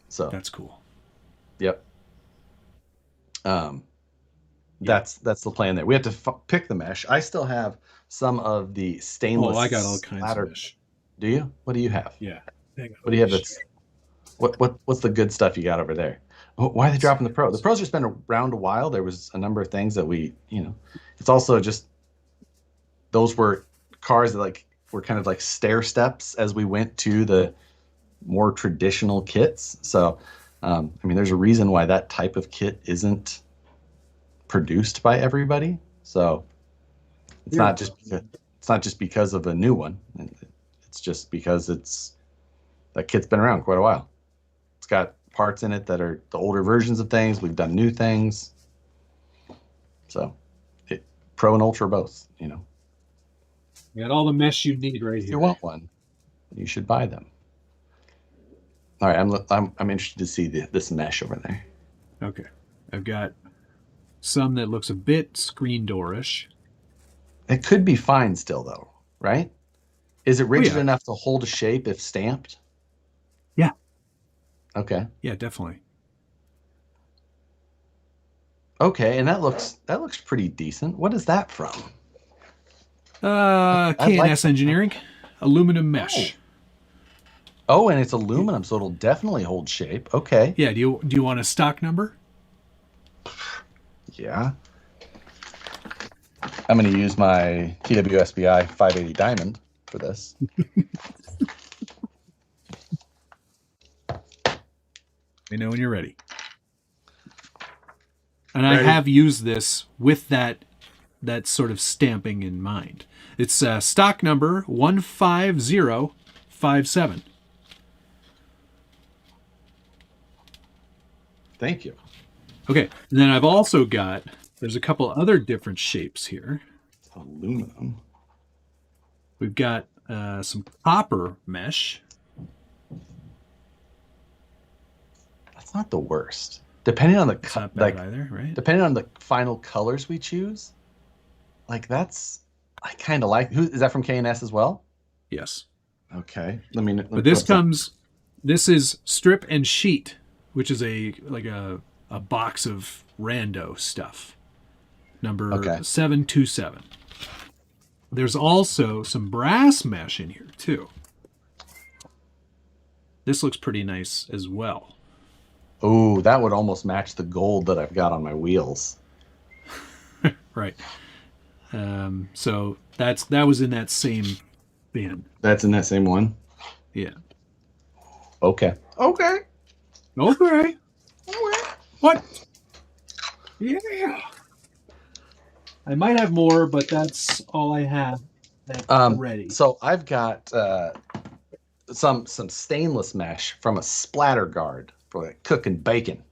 So that's cool. Yep. That's the plan there. We have to pick the mesh. I still have some of the stainless. Oh, I got all kinds of mesh. Do you? What do you have? Yeah. What do you have? That's what's the good stuff you got over there? Why are they dropping the Pro? The Pro's just been around a while. There was a number of things that it's also just those were cars that were kind of like stair steps as we went to the more traditional kits. So, I mean, there's a reason why that type of kit isn't produced by everybody. So it's not just because of a new one. It's just because that kit's been around quite a while. It's got parts in it that are the older versions of things. We've done new things. So Pro and Ultra both, You got all the mesh you need right here. If you want one, you should buy them. All right, I'm interested to see this mesh over there. Okay. I've got some that looks a bit screen doorish. It could be fine still, though, right? Is it rigid enough to hold a shape if stamped? Yeah. Okay. Yeah, definitely. Okay, and that looks pretty decent. What is that from? K&S Engineering, aluminum mesh. Oh, and it's aluminum, so it'll definitely hold shape. Okay. Yeah. Do you want a stock number? Yeah. I'm going to use my TWSBI 580 Diamond for this. Let me know when you're ready. And ready. I have used this with that sort of stamping in mind. It's stock number 15057. Thank you. Okay, and then I've also got, there's a couple other different shapes here. Aluminum. We've got some copper mesh. That's not the worst. Depending on the not bad either, right? Depending on the final colors we choose, I kind of like. Is that from K&S as well? Yes. Okay. But this is strip and sheet, which is a box of rando stuff. Number 727. There's also some brass mesh in here too. This looks pretty nice as well. Oh, that would almost match the gold that I've got on my wheels. Right. So that was in that same bin. That's in that same one? Yeah. Okay. What? Yeah. I might have more, but that's all I have. Ready. So I've got some stainless mesh from a splatter guard for cooking bacon,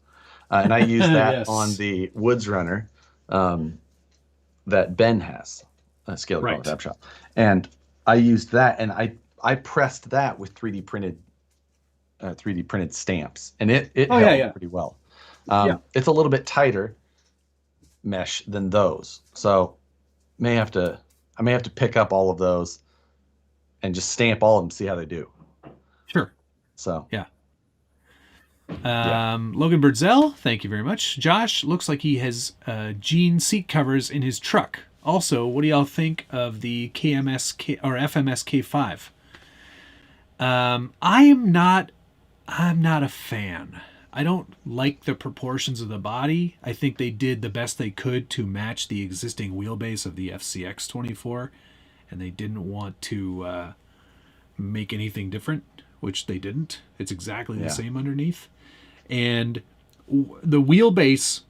and I use that on the Woods Runner that Ben has. Scalar Right. Fab Shop, and I used that, and I pressed that with 3D printed stamps, and it Oh, yeah, held yeah. pretty well. Yeah. It's a little bit tighter mesh than those, so I may have to pick up all of those and just stamp all of them, see how they do. Sure. So Yeah. yeah. Logan Birdzell, thank you very much. Josh looks like he has jean seat covers in his truck. Also, what do y'all think of the FMS K5? I'm not a fan. I don't like the proportions of the body. I think they did the best they could to match the existing wheelbase of the FCX 24, and they didn't want to make anything different, which they didn't. It's exactly the same underneath. And the wheelbase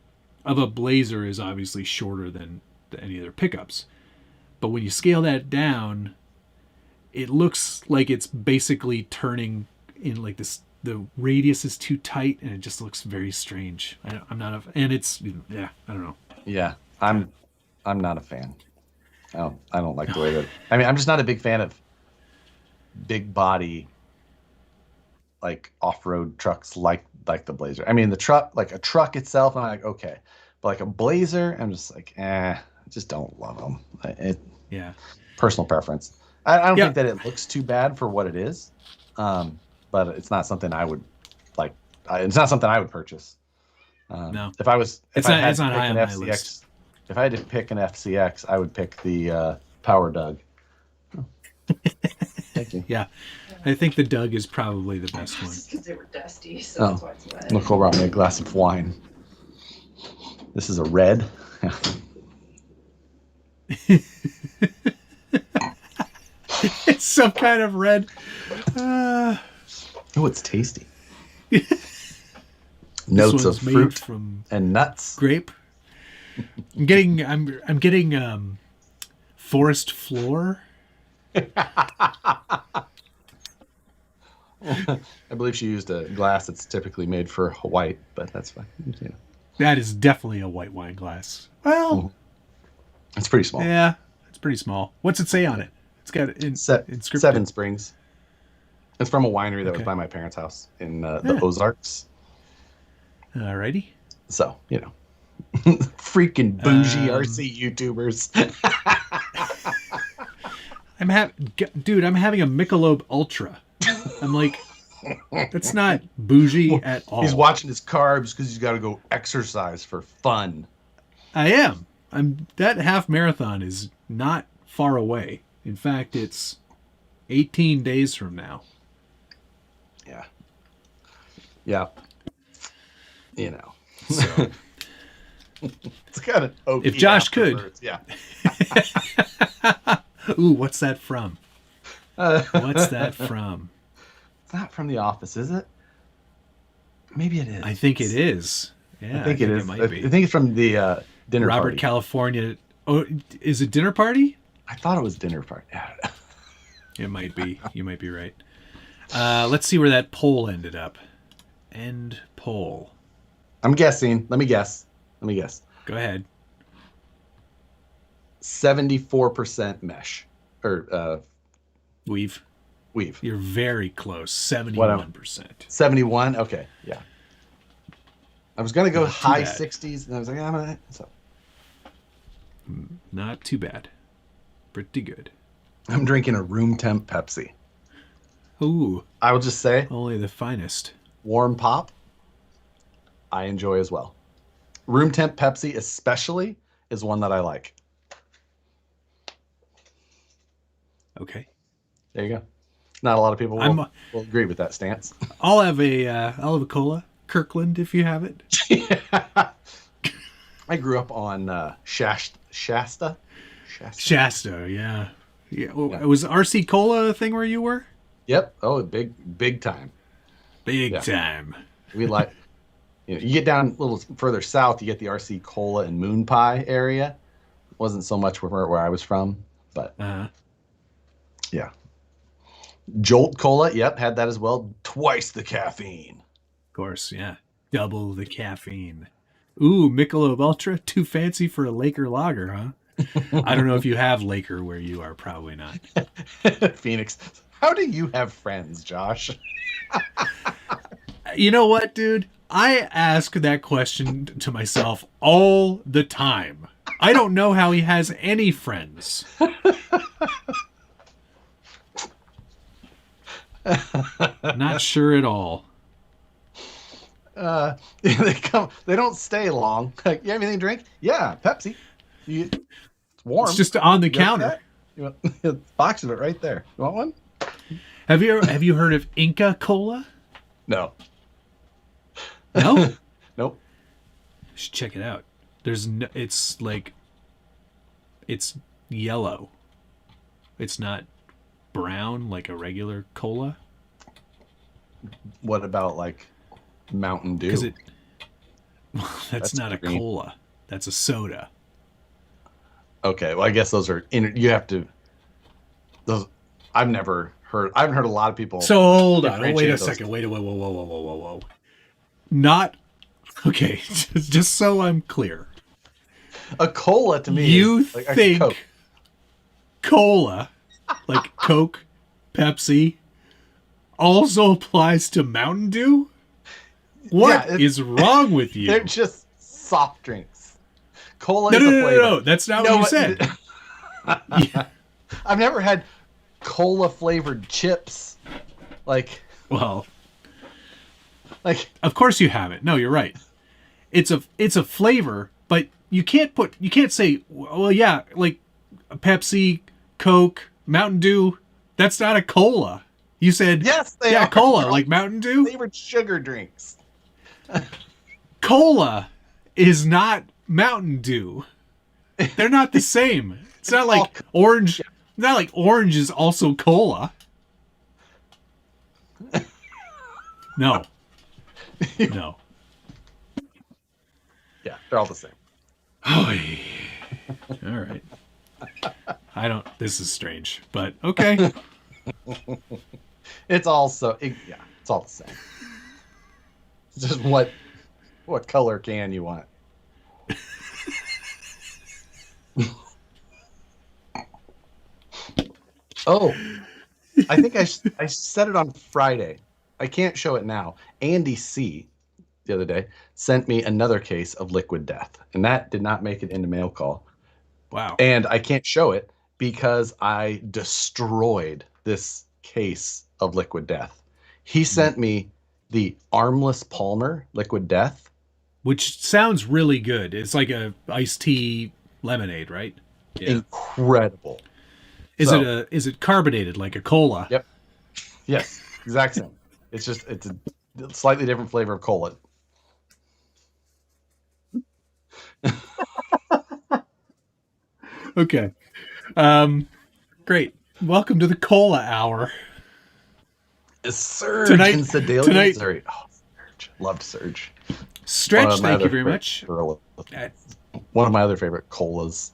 of a Blazer is obviously shorter than any other pickups. But when you scale that down, it looks like it's basically turning in like this. The radius is too tight, and it just looks very strange. I'm not and it's I don't know. Yeah, I'm not a fan. I don't like the way that. I mean, I'm just not a big fan of big body, like off-road trucks like the Blazer. I mean, the truck, like a truck itself, I'm like, okay, but like a Blazer, I'm just like, I just don't love them. Personal preference. I don't think that it looks too bad for what it is, but it's not something I would like. It's not something I would purchase. No, if I had to pick high an on my FCX, list. if I had to pick an FCX, I would pick the Power Doug. Oh. Thank you. Yeah, I think the Doug is probably the best one. Because they were dusty, so that's why it's wet. Nicole brought me a glass of wine. This is a red. It's some kind of red. Oh, it's tasty. Notes of fruit from and nuts. Grape. I'm getting forest floor. I believe she used a glass that's typically made for white, but that's fine. Yeah. That is definitely a white wine glass. Well, it's pretty small. Yeah, it's pretty small. What's it say on it? It's got inscripted. 7 Springs. It's from a winery that was by my parents' house in the Ozarks. Alrighty. So, freaking bougie RC YouTubers. I'm having a Michelob Ultra. I'm like, that's not bougie at all. He's watching his carbs because he's got to go exercise for fun. I am. That half marathon is not far away. In fact, it's 18 days from now. Yeah. Yeah. So, it's kind of oaky. If Josh afterwards. could. Yeah. Ooh, what's that from? What's that from? It's not from The Office, is it? Maybe it is. I think it is. Yeah, I think it is. It might be. I think it's from the Dinner Robert Party. California. Oh, is it Dinner Party? I thought it was Dinner Party. It might be. You might be right. Let's see where that poll ended up. End poll. I'm guessing. Let me guess. Go ahead. 74% mesh. Or Weave. You're very close. 71%. 71? Okay, yeah. I was going to go high bad. 60s, and I was like, Not too bad. Pretty good. I'm drinking a room temp Pepsi. Ooh. I will just say, Only the finest. warm pop, I enjoy as well. Room temp Pepsi especially is one that I like. Okay. There you go. Not a lot of people will agree with that stance. I'll have a cola. Kirkland, if you have it. I grew up on Shasta. Shasta, yeah. Was RC Cola a thing where you were? Yep. Oh, big time. Big time. We like, you get down a little further south, you get the RC Cola and Moon Pie area. It wasn't so much where I was from, but yeah. Jolt Cola, yep, had that as well. Twice the caffeine. Of course, yeah. Double the caffeine. Ooh, Michelob Ultra, too fancy for a Laker lager, huh? I don't know if you have Laker where you are. Probably not. Phoenix. How do you have friends, Josh? You know what, dude? I ask that question to myself all the time. I don't know how he has any friends. Not sure at all. They don't stay long. Like, you have anything to drink? Yeah, Pepsi. It's warm. It's just on the You got counter. that? You want box of it right there. You want one? Have you heard of Inca Cola? No. No? Nope. You should check it out. It's yellow. It's not brown like a regular cola. What about like Mountain Dew? Because that's not a green. cola. That's a soda. Okay, well, I guess those are you have to. Those I haven't heard a lot of people. So hold on. differentiate Wait a those second. two. Wait. Whoa. Not okay. Just so I'm clear. A cola to me. You is like a think Coke. cola, like Coke, Pepsi, also applies to Mountain Dew? What is wrong with you? They're just soft drinks. Cola No, is a flavor. no. That's not what you said. Yeah. I've never had cola flavored chips. Like, of course you haven't. No, you're right. It's a flavor, but you can't say, well, yeah, like Pepsi, Coke, Mountain Dew. That's not a cola. You said, yes, they are. Cola, like Mountain Dew. Flavored sugar drinks. Cola is not Mountain Dew. They're not the same. It's not like orange. Not like orange is also cola. No. No. Yeah, they're all the same. Oh, all right. This is strange, but okay. It's all it's all the same. It's just what color can you want? Oh, I think I said it on Friday. I can't show it now. Andy C. the other day sent me another case of Liquid Death, and that did not make it into mail call. Wow. And I can't show it because I destroyed this case of Liquid Death. He sent me the Armless Palmer Liquid Death, which sounds really good. It's like a iced tea lemonade, right? Yeah. Incredible. Is it carbonated like a cola? Yep. Yes, exact same. It's a slightly different flavor of cola. Okay. Great. Welcome to the Cola Hour. Surge in Sedalia, Missouri. Oh, Surge. Loved Surge. Stretch, thank you very much. One of my other favorite colas.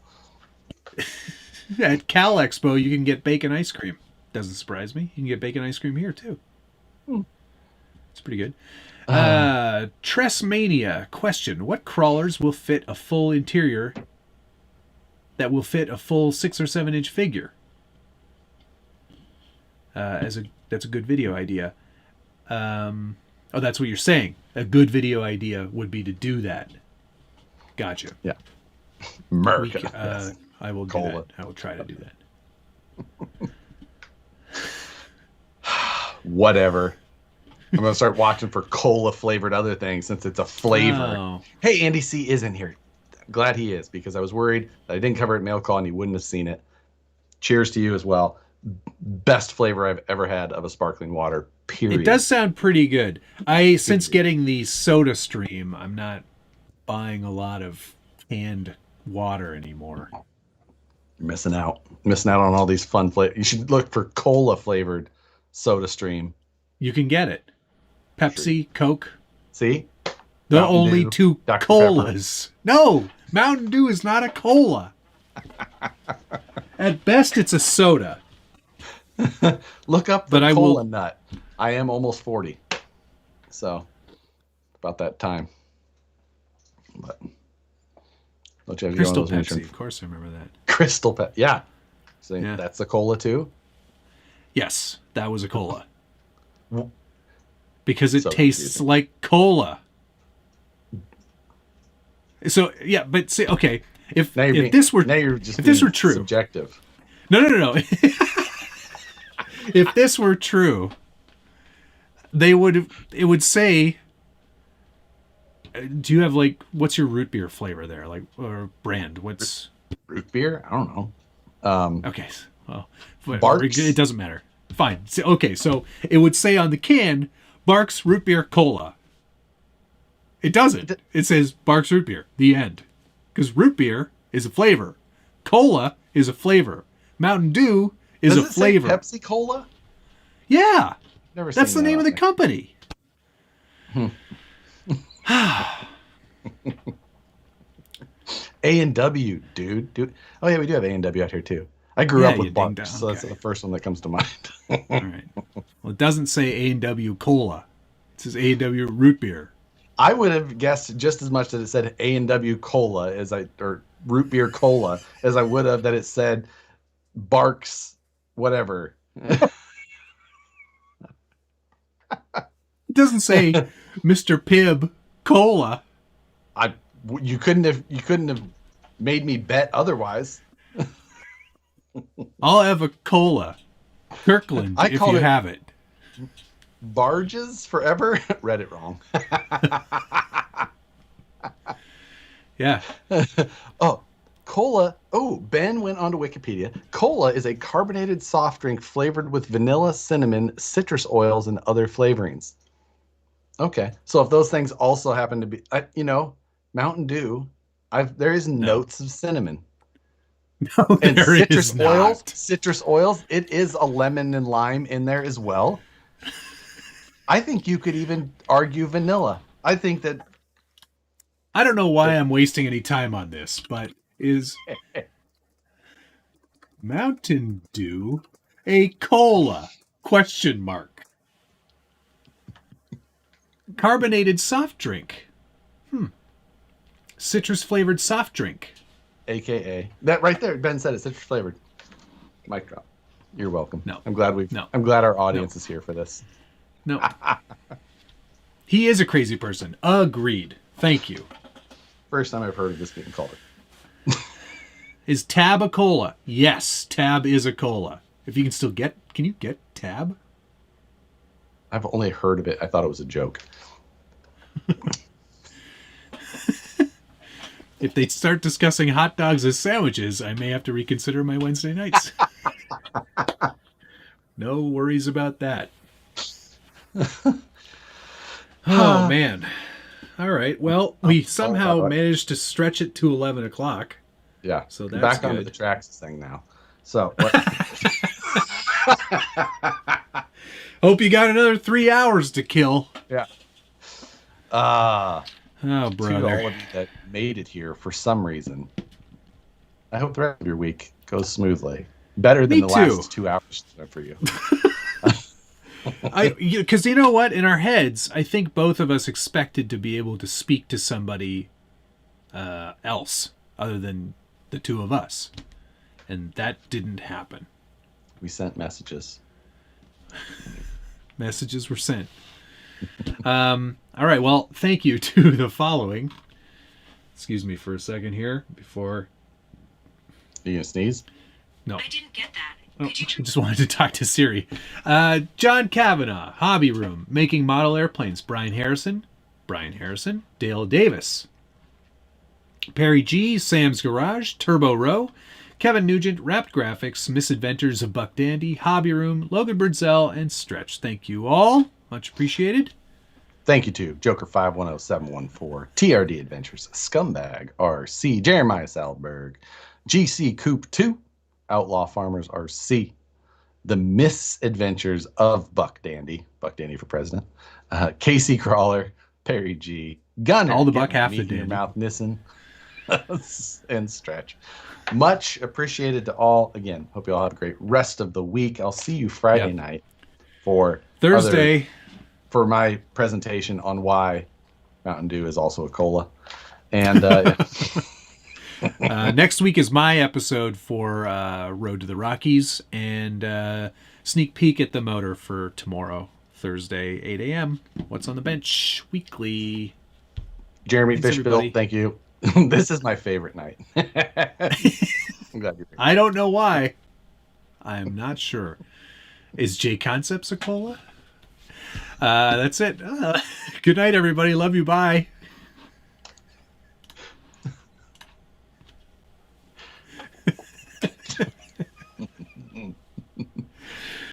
At Cal Expo, you can get bacon ice cream. Doesn't surprise me. You can get bacon ice cream here, too. It's pretty good. Tressmania question. What crawlers will fit a full interior that will fit a full 6 or 7 inch figure? That's a good video idea. That's what you're saying. A good video idea would be to do that. Gotcha. Yeah. America. I will do that. I will try to do that. Whatever. I'm going to start watching for cola flavored other things since it's a flavor. Oh. Hey, Andy C isn't here. Glad he is, because I was worried that I didn't cover it in mail call and he wouldn't have seen it. Cheers to you as well. Best flavor I've ever had of a sparkling water, period. It does sound pretty good. Since getting the Soda Stream, I'm not buying a lot of canned water anymore. You're missing out on all these fun flavors. You should look for cola flavored Soda Stream. You can get it. Pepsi, Coke. See? The Mountain only Dew, two Dr. colas. No, Mountain Dew is not a cola. At best, it's a soda. Look up the cola nut. I am almost 40. So, about that time. But Don't you have Crystal one of those Pepsi, of course I remember that. Crystal Pepsi, yeah. So Yeah. that's a cola too? Yes, that was a cola. Because it So tastes confusing. like cola. So, yeah, but see, okay, if this were true. subjective. No. If this were true, it would say, do you have like, what's your root beer flavor there? Like, or brand? What's root beer? I don't know. Okay. Well, Barks? it doesn't matter. Fine. Okay, so it would say on the can, Barks Root Beer Cola. It doesn't. It says Barks Root Beer. The end. Because root beer is a flavor. Cola is a flavor. Mountain Dew is Does a it flavor. say Pepsi Cola? Yeah. Never That's the seen name of the that. company. A&W, dude. Oh yeah, we do have A&W out here too. I grew up you with ding Barks, dong. so that's Okay. the first one that comes to mind. All right. Well, it doesn't say A&W Cola. It says A&W Root Beer. I would have guessed just as much that it said A&W Cola or root beer cola as I would have that it said Barks whatever. It doesn't say Mr. Pibb Cola. You couldn't have made me bet otherwise. I'll have a cola. Kirkland, I if called you it- have it. Barges forever? Read it wrong. Yeah. Oh, cola. Oh, Ben went onto Wikipedia. Cola is a carbonated soft drink flavored with vanilla, cinnamon, citrus oils, and other flavorings. Okay, so if those things also happen to be, Mountain Dew, there is notes of cinnamon No, and there citrus is oils. not. Citrus oils. It is a lemon and lime in there as well. I think you could even argue vanilla. I think that I don't know why I'm wasting any time on this, but is Mountain Dew a cola? Question mark. Carbonated soft drink. Citrus flavored soft drink. AKA that right there. Ben said it. Citrus flavored. Mic drop. You're welcome. No. I'm glad I'm glad our audience is here for this. No. He is a crazy person. Agreed. Thank you. First time I've heard of this being called. Is Tab a cola? Yes, Tab is a cola. If you can you get Tab? I've only heard of it. I thought it was a joke. If they start discussing hot dogs as sandwiches, I may have to reconsider my Wednesday nights. No worries about that. Oh, man. All right. Well, we somehow managed to stretch it to 11 o'clock. Yeah. So that's back onto good. the tracks thing now. So Hope you got another 3 hours to kill. yeah. Oh, To all brother. of you that made it here for some reason, I hope the rest of your week goes smoothly. Better than Me the too. last 2 hours for you. Because you know what? In our heads, I think both of us expected to be able to speak to somebody else other than the two of us. And that didn't happen. We sent messages. Messages were sent. All right. Well, thank you to the following. Excuse me for a second here before. Are you gonna sneeze? No. I didn't get that. Oh, I Could you just wanted to talk to Siri. John Kavanaugh, Hobby Room, Making Model Airplanes, Brian Harrison, Dale Davis, Perry G, Sam's Garage, Turbo Row, Kevin Nugent, Wrapped Graphics, Misadventures of Buck Dandy, Hobby Room, Logan Birdsell, and Stretch. Thank you all. Much appreciated. Thank you to Joker510714, TRD Adventures, Scumbag RC, Jeremiah Salberg, GC Coop 2, Outlaw Farmers RC, The Misadventures of Buck Dandy for president, Casey Crawler, Perry G, Gunner, All the Buck Get My half Meat the in Your dandy. Mouth, Nissen, and Stretch. Much appreciated to all. Again, hope you all have a great rest of the week. I'll see you Friday Yep. night for Thursday. for my presentation on why Mountain Dew is also a cola. And Next week is my episode for Road to the Rockies, and sneak peek at the motor for tomorrow, Thursday, 8 a.m. What's on the Bench Weekly. Jeremy Thanks, Fishbill, everybody. thank you. This is my favorite night. I'm glad you're here. I don't know why. I'm not sure. Is J Concepts a cola? That's it. Good night, everybody. Love you. Bye.